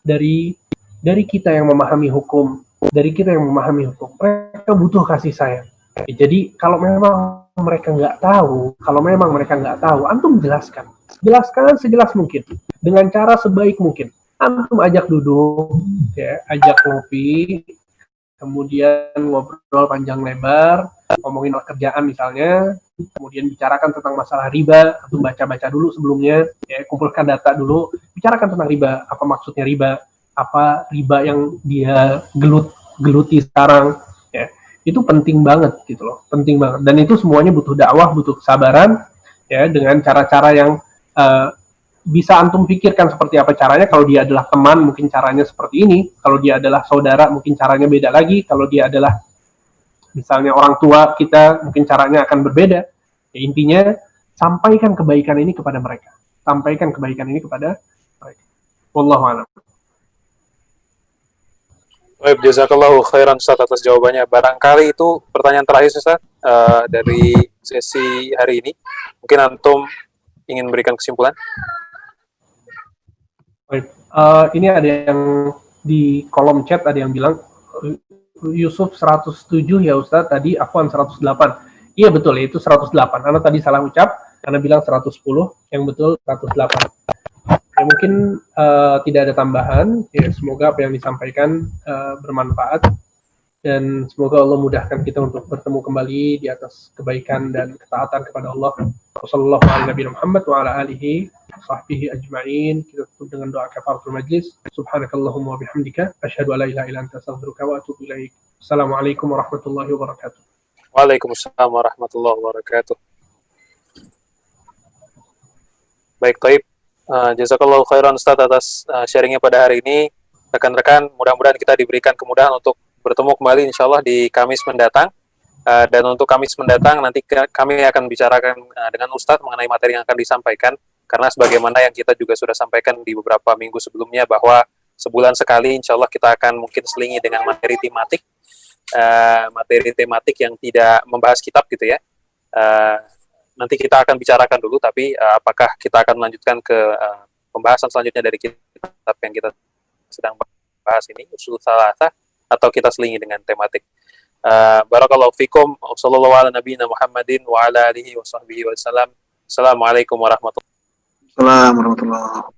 B: dari kita yang memahami hukum, dari kita yang memahami hukum. Mereka butuh kasih sayang. Ya, jadi kalau memang mereka nggak tahu, antum jelaskan sejelas mungkin, dengan cara sebaik mungkin. Antum ajak duduk, ya, ajak ngopi, kemudian ngobrol panjang lebar, ngomongin kerjaan misalnya, kemudian bicarakan tentang masalah riba, antum baca-baca dulu sebelumnya, ya, kumpulkan data dulu, bicarakan tentang riba, apa maksudnya riba, apa riba yang dia geluti sekarang, ya, itu penting banget gitu loh, penting banget, dan itu semuanya butuh dakwah, butuh kesabaran, ya, dengan cara-cara yang bisa antum pikirkan seperti apa caranya. Kalau dia adalah teman, mungkin caranya seperti ini. Kalau dia adalah saudara, mungkin caranya beda lagi. Kalau dia adalah misalnya orang tua kita, mungkin caranya akan berbeda. Ya, intinya, sampaikan kebaikan ini kepada mereka. Sampaikan kebaikan ini kepada mereka. Wallahu a'lam.
A: Baik, jazakallahu khairan Ustaz atas jawabannya. Barangkali itu pertanyaan terakhir Ustaz dari sesi hari ini. Mungkin antum ingin memberikan kesimpulan?
B: Baik. Ini ada yang di kolom chat ada yang bilang Yusuf 107 ya Ustaz, tadi Afwan 108. Iya betul, itu 108. Karena tadi salah ucap, karena bilang 110, yang betul 108. Ya, mungkin tidak ada tambahan. Ya, semoga apa yang disampaikan bermanfaat. Dan semoga Allah mudahkan kita untuk bertemu kembali di atas kebaikan dan ketaatan kepada Allah. Wassalamualaikum warahmatullahi wa ala alihi sahbihi ajma'in. Kita tutup dengan doa kafaratul majlis. Subhanakallahumma wa bihamdika asyhadu an la ilaha illa anta astaghfiruka wa atubu ilaik. Assalamualaikum warahmatullahi wabarakatuh.
A: Waalaikumsalam warahmatullahi wabarakatuh. Baik, Taib. Jazakallahu khairan Ustaz atas sharingnya pada hari ini. Rekan-rekan, mudah-mudahan kita diberikan kemudahan untuk bertemu kembali insyaallah di Kamis mendatang. Dan untuk Kamis mendatang nanti kami akan bicarakan dengan Ustadz mengenai materi yang akan disampaikan, karena sebagaimana yang kita juga sudah sampaikan di beberapa minggu sebelumnya bahwa sebulan sekali insyaallah kita akan mungkin selingi dengan materi tematik yang tidak membahas kitab gitu ya. Nanti kita akan bicarakan dulu, tapi apakah kita akan melanjutkan ke pembahasan selanjutnya dari kitab yang kita sedang bahas ini, usul salasah, atau kita selingi dengan tematik. Barakallahu fikum. Wassallallahu ala nabiyina Muhammadin wa ala alihi wa sahbihi wa sallam. Assalamualaikum warahmatullahi wabarakatuh.
C: Assalamualaikum warahmatullahi wabarakatuh.